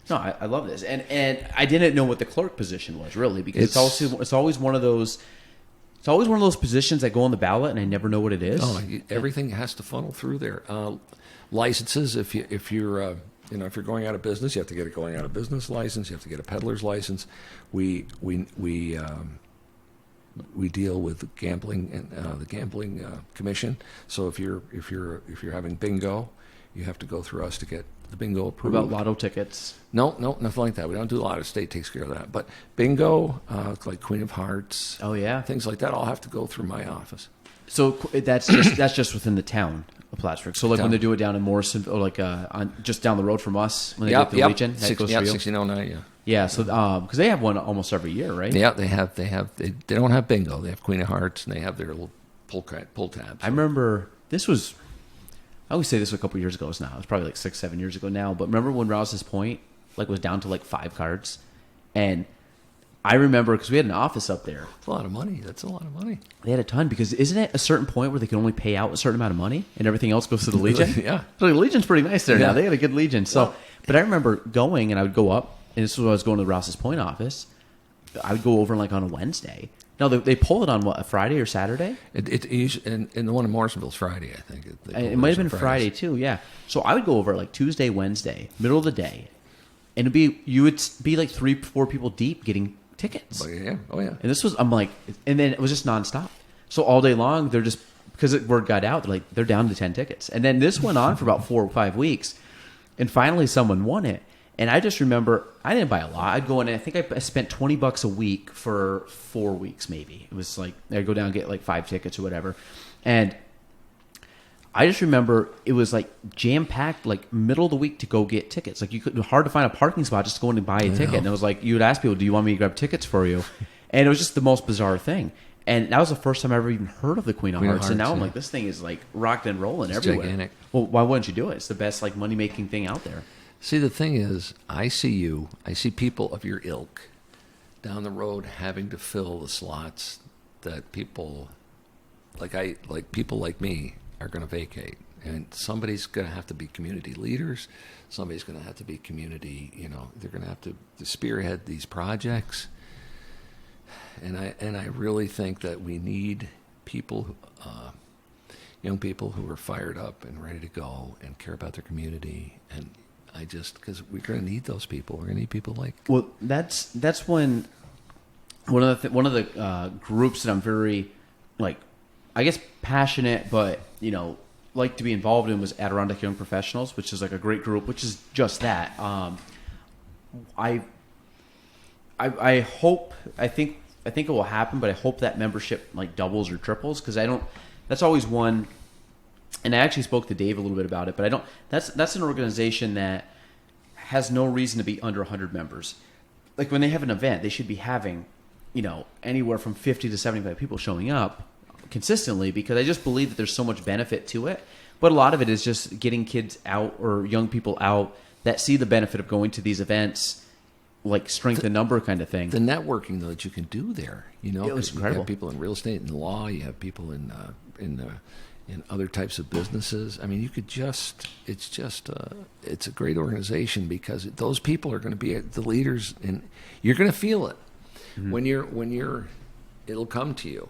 [SPEAKER 1] No, I love this, and I didn't know what the clerk position was really, because it's always one of those positions that go on the ballot, and I never know what it is.
[SPEAKER 2] Oh, everything has to funnel through there. Licenses, if you're going out of business, you have to get a going out of business license. You have to get a peddler's license. We we deal with the gambling and the gambling commission. So if you're having bingo, you have to go through us to get the bingo
[SPEAKER 1] What
[SPEAKER 2] approved.
[SPEAKER 1] about lotto tickets?
[SPEAKER 2] No, nothing like that. We don't do a lot. The state takes care of that. But bingo, like Queen of Hearts,
[SPEAKER 1] Oh yeah.
[SPEAKER 2] things like that, all have to go through my office.
[SPEAKER 1] So that's just within the town of Plattsburgh. So like when
[SPEAKER 2] Town.
[SPEAKER 1] they do it down in Morrison, or like just down the road from us, when they do it at the Legion, that goes for you.
[SPEAKER 2] 1609. Yeah.
[SPEAKER 1] Yeah. So because they have one almost every year, right?
[SPEAKER 2] Yeah, they don't have bingo. They have Queen of Hearts, and they have their little pull tabs.
[SPEAKER 1] I remember I always say this a couple years ago. Now it was probably like 6-7 years ago now. But remember when Rouse's Point like was down to like 5 cards, and I remember because we had an office up there.
[SPEAKER 2] That's a lot of money. That's a lot of money.
[SPEAKER 1] They had a ton because isn't it a certain point where they can only pay out a certain amount of money and everything else goes to the Legion?
[SPEAKER 2] Yeah.
[SPEAKER 1] So the Legion's pretty nice there
[SPEAKER 2] Yeah.
[SPEAKER 1] now. They got a good Legion. So, but I remember going and I would go up, and this was when I was going to the Rouse's Point office. I would go over like on a Wednesday. No, they pull it on what, a Friday or Saturday?
[SPEAKER 2] And the one in Morrisonville's Friday, I think.
[SPEAKER 1] It might have been Friday too. Yeah. So I would go over like Tuesday, Wednesday, middle of the day, and you would be like 3-4 people deep getting tickets.
[SPEAKER 2] Oh yeah. Oh yeah.
[SPEAKER 1] And this was, I'm like, and then it was just nonstop. So all day long, they're just, because word got out, they're down to 10 tickets. And then this went on for about 4 or 5 weeks. And finally someone won it. And I just remember, I didn't buy a lot. I'd go in, and I think I spent $20 a week for 4 weeks maybe. It was like, I'd go down and get like 5 tickets or whatever. And I just remember it was like jam-packed, like middle of the week to go get tickets. Like it was hard to find a parking spot just to go in and buy a ticket. And it was like, you would ask people, do you want me to grab tickets for you? And it was just the most bizarre thing. And that was the first time I ever even heard of the Queen of Hearts. And now I'm like, this thing is like rocked and rolling everywhere.
[SPEAKER 2] Gigantic.
[SPEAKER 1] Well, why wouldn't you do it? It's the best like money-making thing out there.
[SPEAKER 2] See, the thing is, I see people of your ilk down the road having to fill the slots that people people like me are going to vacate. And somebody's going to have to be community leaders. Somebody's going to have to be community, they're going to have to spearhead these projects. And I really think that we need people, young people who are fired up and ready to go and care about their community. And because we're going to need those people. We're going to need people like.
[SPEAKER 1] Well, that's when one of the groups that I'm very I guess passionate, but like to be involved in was Adirondack Young Professionals, which is like a great group, which is just that. I hope, I think it will happen, but I hope that membership doubles or triples, because that's always one. And I actually spoke to Dave a little bit about it, but that's an organization that has no reason to be under 100 members. Like when they have an event, they should be having, anywhere from 50 to 75 people showing up consistently, because I just believe that there's so much benefit to it. But a lot of it is just getting kids out or young people out that see the benefit of going to these events, like strength in number kind of thing.
[SPEAKER 2] The networking though that you can do there,
[SPEAKER 1] it was incredible.
[SPEAKER 2] You have people in real estate and law. You have people in other types of businesses. I mean, it's a great organization, because those people are going to be the leaders, and you're going to feel it when it'll come to you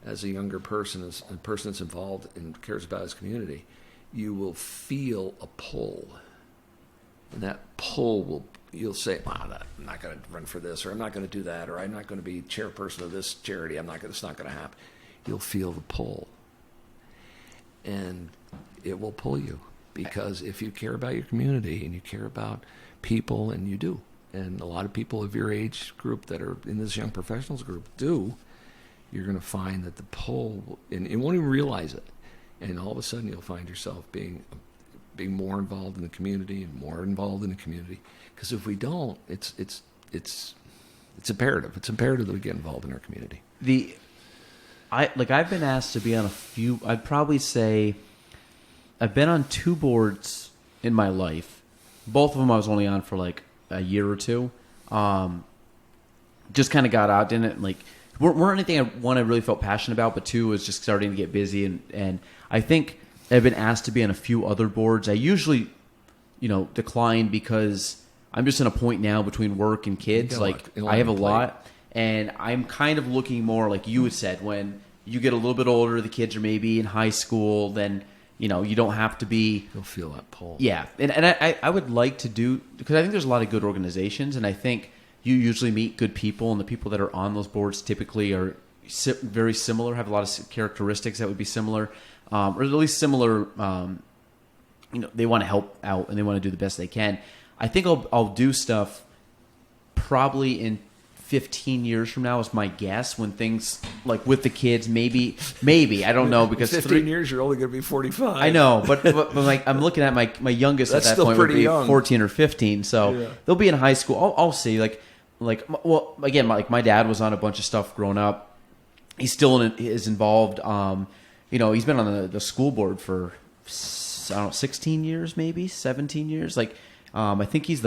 [SPEAKER 2] as a younger person, as a person that's involved and cares about his community. You will feel a pull, and that pull you'll say, "Wow, I'm not going to run for this, or I'm not going to do that, or I'm not going to be chairperson of this charity. It's not going to happen." You'll feel the pull. And it will pull you, because if you care about your community and you care about people, and you do, and a lot of people of your age group that are in this young professionals group do, you're going to find that the pull, and you won't even realize it, and all of a sudden you'll find yourself being more involved in the community and more involved in the community. Because if we don't, it's imperative. It's imperative that we get involved in our community.
[SPEAKER 1] I've been asked to be on a few. I'd probably say I've been on 2 boards in my life. Both of them I was only on for like a year or 2. Just kind of got out, didn't weren't anything one I really felt passionate about, but 2 was just starting to get busy, and I think I've been asked to be on a few other boards. I usually, decline, because I'm just in a point now between work and kids. I have a lot. And I'm kind of looking more, like you had said, when you get a little bit older, the kids are maybe in high school, then, you don't have to be...
[SPEAKER 2] You'll feel that pull.
[SPEAKER 1] Yeah. And I would like to do... Because I think there's a lot of good organizations, and I think you usually meet good people, and the people that are on those boards typically are, very similar, have a lot of characteristics that would be similar, or at least similar. They want to help out and they want to do the best they can. I think I'll do stuff probably in 15 years from now is my guess, when things like with the kids, maybe I don't know, because
[SPEAKER 2] 15 years you're only going to be 45.
[SPEAKER 1] I know, but like I'm looking at my youngest
[SPEAKER 2] That's
[SPEAKER 1] at that
[SPEAKER 2] still
[SPEAKER 1] point would
[SPEAKER 2] pretty
[SPEAKER 1] be
[SPEAKER 2] young.
[SPEAKER 1] 14 or 15, so
[SPEAKER 2] Yeah.
[SPEAKER 1] they'll be in high school. I'll see. Well, again, like my dad was on a bunch of stuff growing up. He's still is involved. He's been on the school board for, I don't know, 16 years, maybe 17 years. Like, I think he's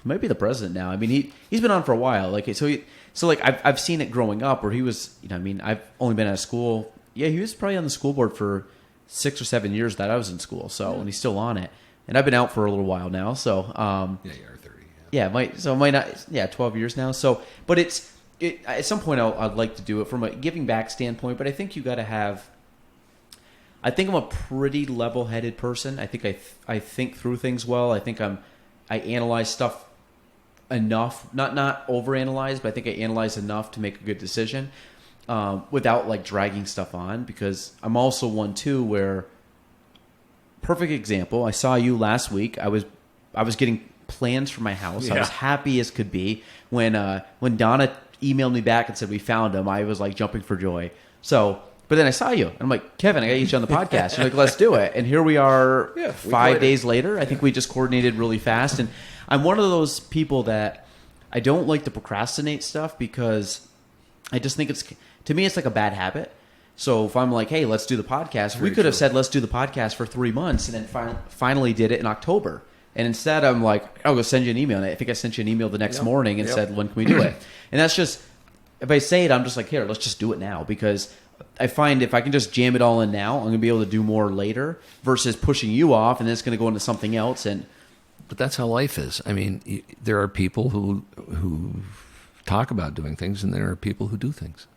[SPEAKER 1] might be the president now. I mean, he's been on for a while. Like, I've seen it growing up where he was. I've only been out of school. Yeah, he was probably on the school board for 6 or 7 years that I was in school. So, and he's still on it. And I've been out for a little while now. So,
[SPEAKER 2] Yeah, you are 30.
[SPEAKER 1] yeah, it might not. Yeah, 12 years now. So, but at some point I'd like to do it from a giving back standpoint. But I think you got to have. I think I'm a pretty level-headed person. I think I think through things well. I think I analyze stuff enough, not overanalyze, but I think I analyze enough to make a good decision without like dragging stuff on. Because I'm also one too where, perfect example. I saw you last week. I was getting plans for my house.
[SPEAKER 2] Yeah.
[SPEAKER 1] I was happy as could be when Donna emailed me back and said we found them. I was like jumping for joy. So. But then I saw you, and I'm like, Kevin, I got to get you on the podcast. You're like, let's do it. And here we are 5 days later. I think we just coordinated really fast. And I'm one of those people that I don't like to procrastinate stuff because I just think to me, it's like a bad habit. So if I'm like, hey, let's do the podcast, we could have said, let's do the podcast for 3 months and then finally did it in October. And instead I'm like, I'll go send you an email. And I think I sent you an email the next morning and said, when can we do it? And that's just, if I say it, I'm just like, here, let's just do it now, because I find if I can just jam it all in now, I'm going to be able to do more later versus pushing you off and then it's going to go into something else.
[SPEAKER 2] But that's how life is. I mean, there are people who talk about doing things, and there are people who do things.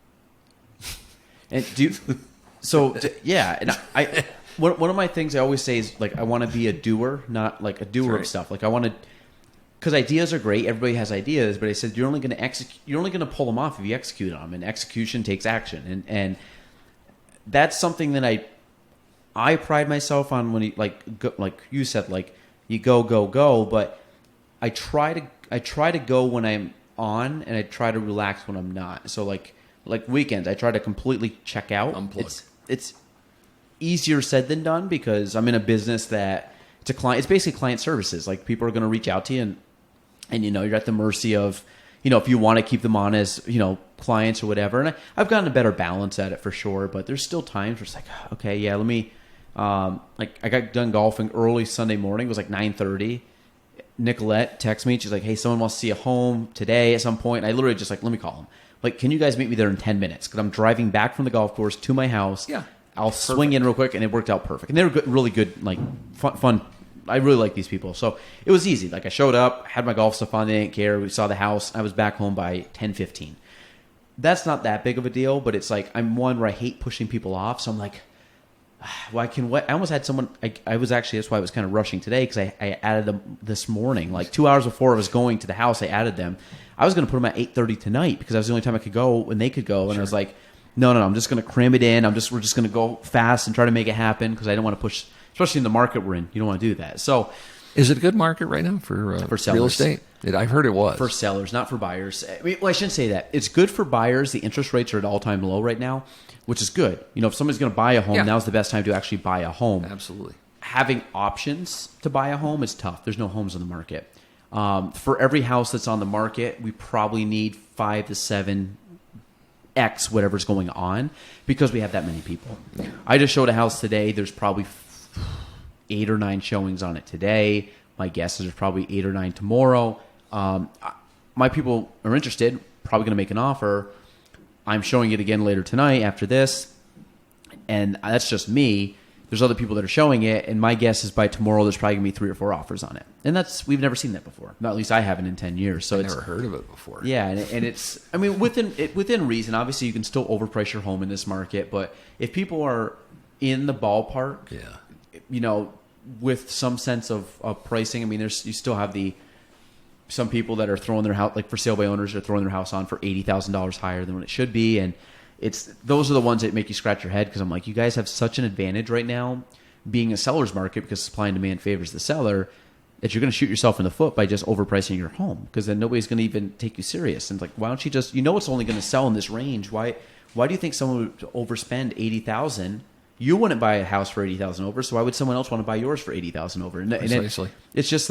[SPEAKER 1] And And one of my things I always say is like I want to be a doer, not like a doer of stuff. Like I want to, because ideas are great. Everybody has ideas, but I said you're only going to execute. You're only going to pull them off if you execute them, and execution takes action. And that's something that I pride myself on when like you said, like you go, but I try to go when I'm on, and I try to relax when I'm not. So like weekends, I try to completely check out.
[SPEAKER 2] Unplug.
[SPEAKER 1] It's easier said than done because I'm in a business that it's a client. It's basically client services. Like people are going to reach out to you, and you're at the mercy of if you want to keep them on as clients or whatever. And I've gotten a better balance at it for sure. But there's still times where it's like, okay, yeah, let me. Like I got done golfing early Sunday morning. It was like 9:30. Nicolette texts me. She's like, hey, someone wants to see a home today at some point. And I literally just like, let me call them. Like, can you guys meet me there in 10 minutes? Because I'm driving back from the golf course to my house.
[SPEAKER 2] Yeah.
[SPEAKER 1] I'll swing in real quick, and it worked out perfect. And they were good, really good, like fun. I really like these people. So it was easy. Like I showed up, had my golf stuff on. They didn't care. We saw the house. I was back home by 10:15. That's not that big of a deal, but it's like I'm one where I hate pushing people off. So I'm like, well, I almost had someone. I was actually, that's why I was kind of rushing today, because I added them this morning. Like 2 hours before I was going to the house, I added them. I was going to put them at 8:30 tonight because that was the only time I could go and they could go. And I was like, no, I'm just going to cram it in. We're just going to go fast and try to make it happen because I don't want to push, especially in the market we're in. You don't want to do that. So,
[SPEAKER 2] is it a good market right now for
[SPEAKER 1] sellers.
[SPEAKER 2] Real estate? I've heard it was.
[SPEAKER 1] For sellers, not for buyers. I shouldn't say that. It's good for buyers. The interest rates are at all-time low right now, which is good. If somebody's going to buy a home, now's the best time to actually buy a home.
[SPEAKER 2] Absolutely.
[SPEAKER 1] Having options to buy a home is tough. There's no homes on the market. For every house that's on the market, we probably need 5 to 7x whatever's going on because we have that many people. I just showed a house today. There's probably 8 or 9 showings on it today. My guess is there's probably 8 or 9 tomorrow. My people are interested, probably going to make an offer. I'm showing it again later tonight after this, and that's just me. There's other people that are showing it, and my guess is by tomorrow there's probably going to be 3 or 4 offers on it. And we've never seen that before. Not at least I haven't in 10 years. So
[SPEAKER 2] I've never heard of it before.
[SPEAKER 1] Yeah, and it's, within reason. Obviously, you can still overprice your home in this market, but if people are in the ballpark, with some sense of pricing, you still have some people that are throwing their house, like for sale by owners, are throwing their house on for $80,000 higher than what it should be, and those are the ones that make you scratch your head, because I'm like, you guys have such an advantage right now being a seller's market, because supply and demand favors the seller, that you're going to shoot yourself in the foot by just overpricing your home, because then nobody's going to even take you serious. And it's like, why don't you just, it's only going to sell in this range. Why do you think someone would overspend $80,000? You wouldn't buy a house for $80,000 over, so why would someone else want to buy yours for $80,000 over? And it's just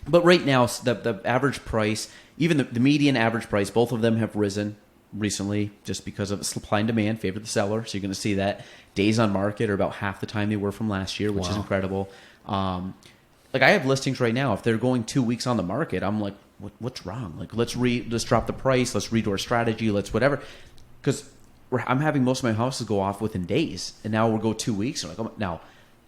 [SPEAKER 1] but right now the average price, even the median average price, both of them have risen recently just because of supply and demand favor the seller. So you're going to see that days on market are about half the time they were from last year, which is incredible. Like I have listings right now. If they're going 2 weeks on the market, I'm like, what's wrong? Like let's drop the price. Let's redo our strategy. Let's whatever. Because I'm having most of my houses go off within days, and now we'll go 2 weeks. And like, now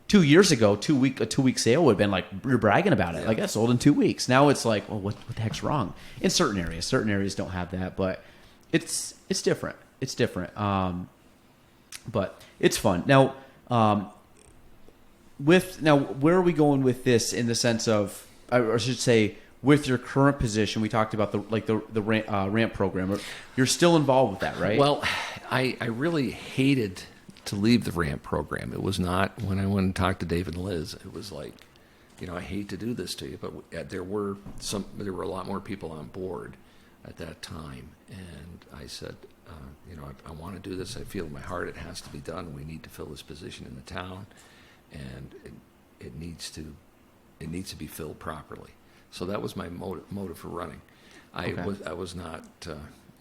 [SPEAKER 1] 2 years ago, a 2 week sale would have been like, you're bragging about it. Yeah. Like I sold in 2 weeks. Now it's like, well, what the heck's wrong? In certain areas don't have that, but it's different. It's different. But it's fun. Now, where are we going with this in the sense of, or I should say, with your current position? We talked about the ramp program. You're still involved with that, right?
[SPEAKER 2] Well, I really hated to leave the ramp program. It was not, when I went and talked to Dave and Liz, it was like, I hate to do this to you, but there were a lot more people on board at that time, and I said, I want to do this. I feel in my heart it has to be done. We need to fill this position in the town, and it needs to be filled properly. So that was my motive for running. I was not.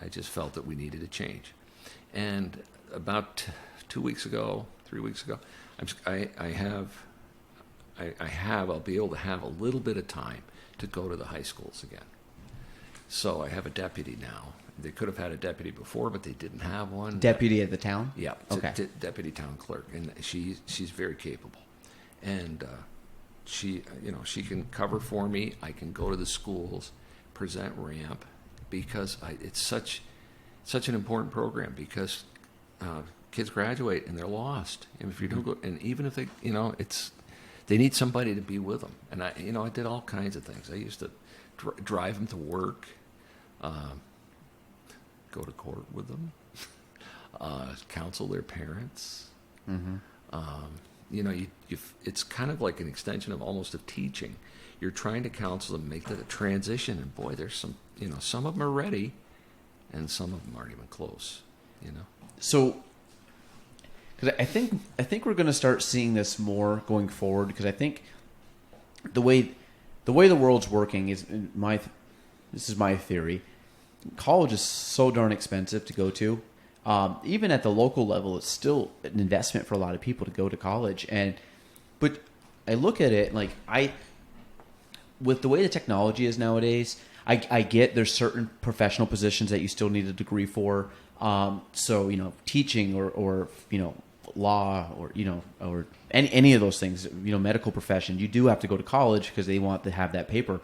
[SPEAKER 2] I just felt that we needed a change, and about 3 weeks ago, I'll be able to have a little bit of time to go to the high schools again. So I have a deputy now. They could have had a deputy before, but they didn't have one.
[SPEAKER 1] Deputy at the town?
[SPEAKER 2] Yeah.
[SPEAKER 1] Okay.
[SPEAKER 2] Deputy town clerk, and she's very capable, and she can cover for me. I can go to the schools, present ramp, because it's such an important program, because kids graduate and they're lost. And if you don't go, and even if they, they need somebody to be with them. And I did all kinds of things. I used to drive them to work, go to court with them, counsel their parents. Mm-hmm. It's kind of like an extension of almost of teaching. You're trying to counsel them, make the transition, and boy, there's some of them are ready, and some of them aren't even close.
[SPEAKER 1] So, because I think we're going to start seeing this more going forward, because I think the way the world's working is, this is my theory, college is so darn expensive to go to. Even at the local level, it's still an investment for a lot of people to go to college. But I look at it like with the way the technology is nowadays, I get there's certain professional positions that you still need a degree for. So teaching or law or any of those things, medical profession, you do have to go to college because they want to have that paper.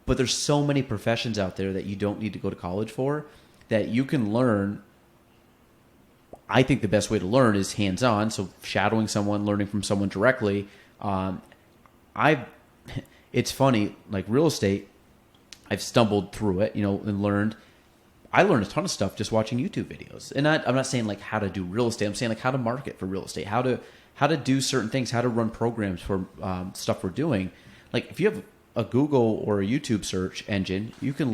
[SPEAKER 1] But there's so many professions out there that you don't need to go to college for, that you can learn. I think the best way to learn is hands-on. So shadowing someone, learning from someone directly. It's funny, like real estate, I've stumbled through it, and learned. I learned a ton of stuff just watching YouTube videos. And I'm not saying like how to do real estate. I'm saying like how to market for real estate, how to do certain things, how to run programs for stuff we're doing. Like if you have a Google or a YouTube search engine, you can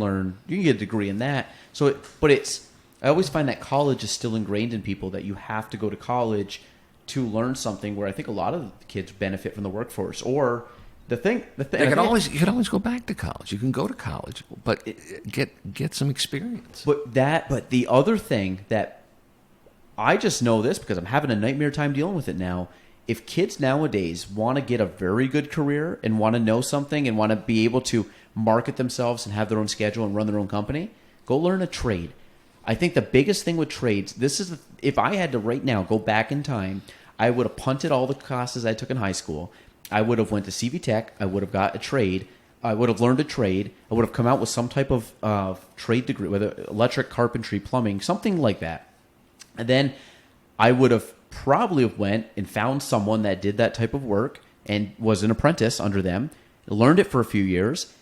[SPEAKER 1] get a degree in that. I always find that college is still ingrained in people, that you have to go to college to learn something, where I think a lot of the kids benefit from the workforce. Or you can
[SPEAKER 2] always go back to college. You can go to college, but get some experience.
[SPEAKER 1] But the other thing that I just know this because I'm having a nightmare time dealing with it now. If kids nowadays want to get a very good career and want to know something and want to be able to market themselves and have their own schedule and run their own company, go learn a trade. I think the biggest thing with trades, if I had to right now go back in time, I would have punted all the classes I took in high school. I would have went to CV Tech. I would have got a trade. I would have learned a trade. I would have come out with some type of trade degree, whether electric, carpentry, plumbing, something like that. And then I would have probably went and found someone that did that type of work and was an apprentice under them, learned it for a few years,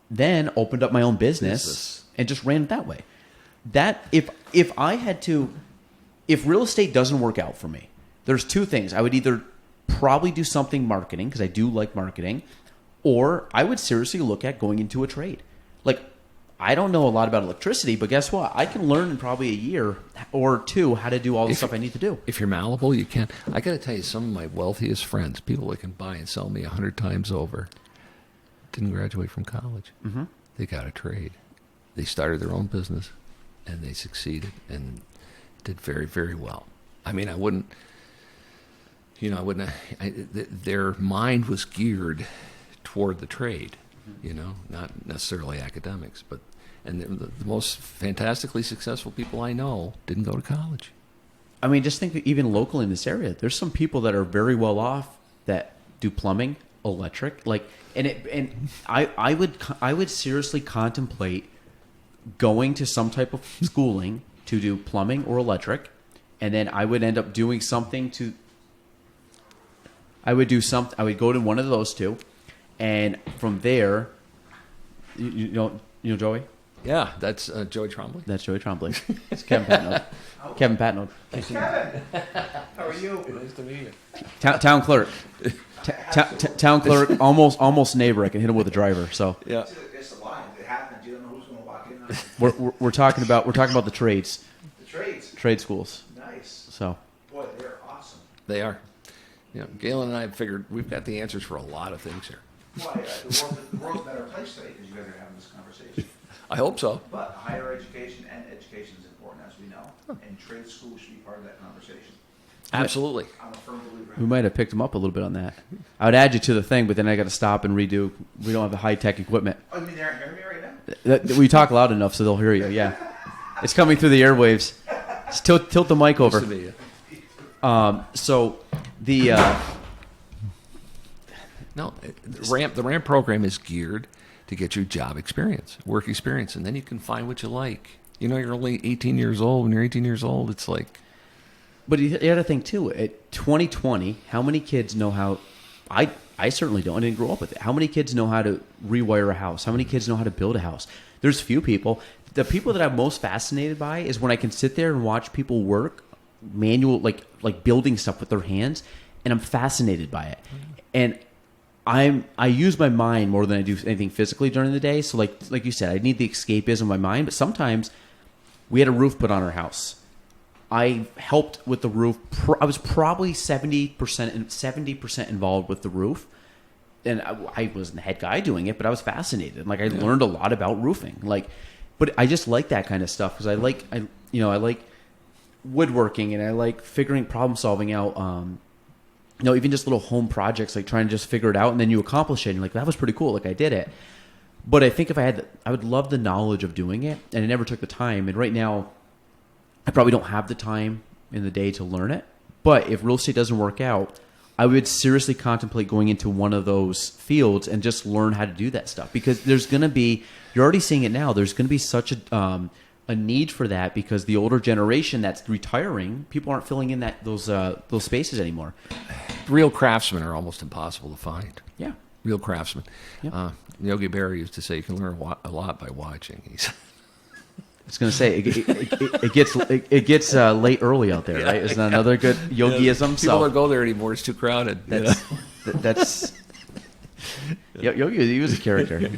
[SPEAKER 1] then opened up my own business and just ran it that way. that if I had to, if real estate doesn't work out for me, there's two things. I would either probably do something marketing because I do like marketing, or I would seriously look at going into a trade. Like, I don't know a lot about electricity, but guess what? I can learn in probably a year or two how to do all the stuff I need to do.
[SPEAKER 2] If you're malleable, you can. I got to tell you, some of my wealthiest friends, people that can buy and sell me 100 times over, didn't graduate from college.
[SPEAKER 1] Mm-hmm.
[SPEAKER 2] They got a trade. They started their own business, and they succeeded and did very, very well. I mean, their mind was geared toward the trade, not necessarily academics, but the most fantastically successful people I know didn't go to college.
[SPEAKER 1] I mean, just think that even locally in this area, there's some people that are very well off that do plumbing, electric, I would seriously contemplate going to some type of schooling to do plumbing or electric, and then I would end up doing something to. I would go to one of those two, and from there, you know Joey.
[SPEAKER 2] Yeah, that's Joey Trombley.
[SPEAKER 1] That's Joey Trombley. It's Kevin Patnode. Kevin Patnode.
[SPEAKER 3] Kevin, how are you?
[SPEAKER 2] Nice to meet you.
[SPEAKER 1] Town clerk. Town clerk. Almost neighbor. I can hit him with a driver. So
[SPEAKER 2] yeah,
[SPEAKER 3] it's a line. It happens. You don't know who's going to walk in.
[SPEAKER 1] we're talking about the trades.
[SPEAKER 3] The trades.
[SPEAKER 1] Trade schools.
[SPEAKER 3] Nice.
[SPEAKER 1] So
[SPEAKER 3] Boy, they're awesome.
[SPEAKER 2] they are. Galen and I figured we've got the answers for a lot of things here.
[SPEAKER 3] Well, the world's a better place today because you guys are having this conversation.
[SPEAKER 2] I hope so.
[SPEAKER 3] But higher education and education is important, as we know, and trade schools should be part of that conversation.
[SPEAKER 2] Absolutely.
[SPEAKER 3] I'm a firm believer.
[SPEAKER 1] we might have picked him up a little bit on that. I would add you to the thing, but then I got to stop and redo. We don't have the high tech equipment.
[SPEAKER 3] Oh, you mean they're hearing me right now?
[SPEAKER 1] We talk loud enough so they'll hear you. Yeah, it's coming through the airwaves. Just tilt the mic over.
[SPEAKER 2] Nice to meet you.
[SPEAKER 1] So the
[SPEAKER 2] the ramp program is geared to get you job experience, work experience, and then you can find what you like. You're only 18 years old. When you're 18 years old, it's like.
[SPEAKER 1] But you got to think too. At 2020, how many kids know how? I certainly don't. I didn't grow up with it. How many kids know how to rewire a house? How many kids know how to build a house? There's few people. The people that I'm most fascinated by is when I can sit there and watch people work manual, like building stuff with their hands, and I'm fascinated by it. And I use my mind more than I do anything physically during the day. So like you said, I need the escapism of my mind. But sometimes we had a roof put on our house. I helped with the roof. I was probably 70% involved with the roof, and I wasn't the head guy doing it, but I was fascinated. Like I learned a lot about roofing. But I just like that kind of stuff because I like woodworking and I like figuring problem solving out. Even just little home projects, like trying to just figure it out, and then you accomplish it. And you're like, that was pretty cool. Like I did it. But I think if I would love the knowledge of doing it, and I never took the time. And right now, I probably don't have the time in the day to learn it. But if real estate doesn't work out, I would seriously contemplate going into one of those fields and just learn how to do that stuff. Because there's going to be, you're already seeing it now, there's going to be such a need for that because the older generation that's retiring, people aren't filling in those spaces anymore.
[SPEAKER 2] Real craftsmen are almost impossible to find.
[SPEAKER 1] Yeah.
[SPEAKER 2] Real craftsmen.
[SPEAKER 1] Yep.
[SPEAKER 2] Yogi Berra used to say you can learn a lot by watching. I
[SPEAKER 1] was going to say it gets late early out there, right? Isn't that another good yogiism?
[SPEAKER 2] People don't go there anymore. It's too crowded.
[SPEAKER 1] That's Yogi. He was a character.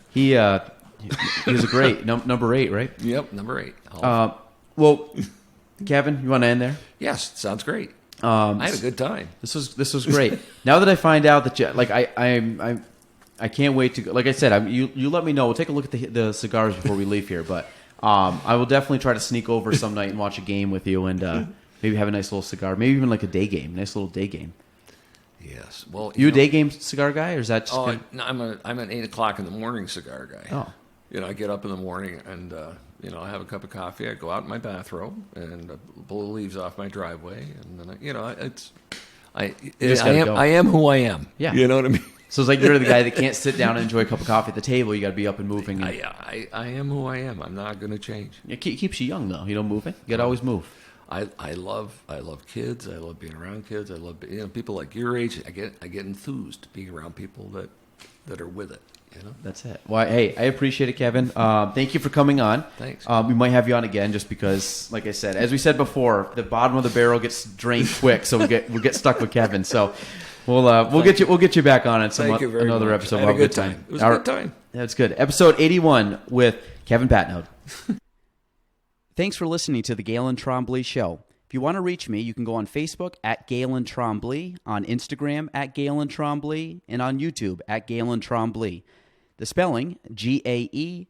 [SPEAKER 1] He was a great number 8, right?
[SPEAKER 2] Yep, number 8.
[SPEAKER 1] Well, Kevin, you want to end there?
[SPEAKER 2] Yes, sounds great. I had a good time.
[SPEAKER 1] This was great. Now that I find out that I can't wait to go. Like I said, you let me know. We'll take a look at the cigars before we leave here, but I will definitely try to sneak over some night and watch a game with you and maybe have a nice little cigar, maybe even like a day game, nice little day game.
[SPEAKER 2] Yes. Well,
[SPEAKER 1] you a day game cigar guy, or is that just?
[SPEAKER 2] No, I'm an 8 o'clock in the morning cigar guy.
[SPEAKER 1] Oh.
[SPEAKER 2] I get up in the morning and I have a cup of coffee. I go out in my bathrobe and blow the leaves off my driveway, and then I am who I am.
[SPEAKER 1] Yeah.
[SPEAKER 2] You know what I mean?
[SPEAKER 1] So it's like you're the guy that can't sit down and enjoy a cup of coffee at the table. You got to be up and moving.
[SPEAKER 2] I am who I am. I'm not going to change.
[SPEAKER 1] It keeps you young though. Moving. You got to always move.
[SPEAKER 2] I love kids. I love being around kids. I love people like your age. I get enthused being around people that are with it.
[SPEAKER 1] That's it. Well, hey, I appreciate it, Kevin. Thank you for coming on.
[SPEAKER 2] Thanks.
[SPEAKER 1] We might have you on again just because, like I said, as we said before, the bottom of the barrel gets drained quick, so we'll get stuck with Kevin. So we'll get you back on at another episode.
[SPEAKER 2] We'll have a good time. It was a good time.
[SPEAKER 1] That's good. Episode 81 with Kevin Patnode. Thanks for listening to the Galen Trombley Show. If you want to reach me, you can go on Facebook at Galen Trombley, on Instagram at Galen Trombley, and on YouTube at Galen Trombley. The spelling, GaelanTrombley.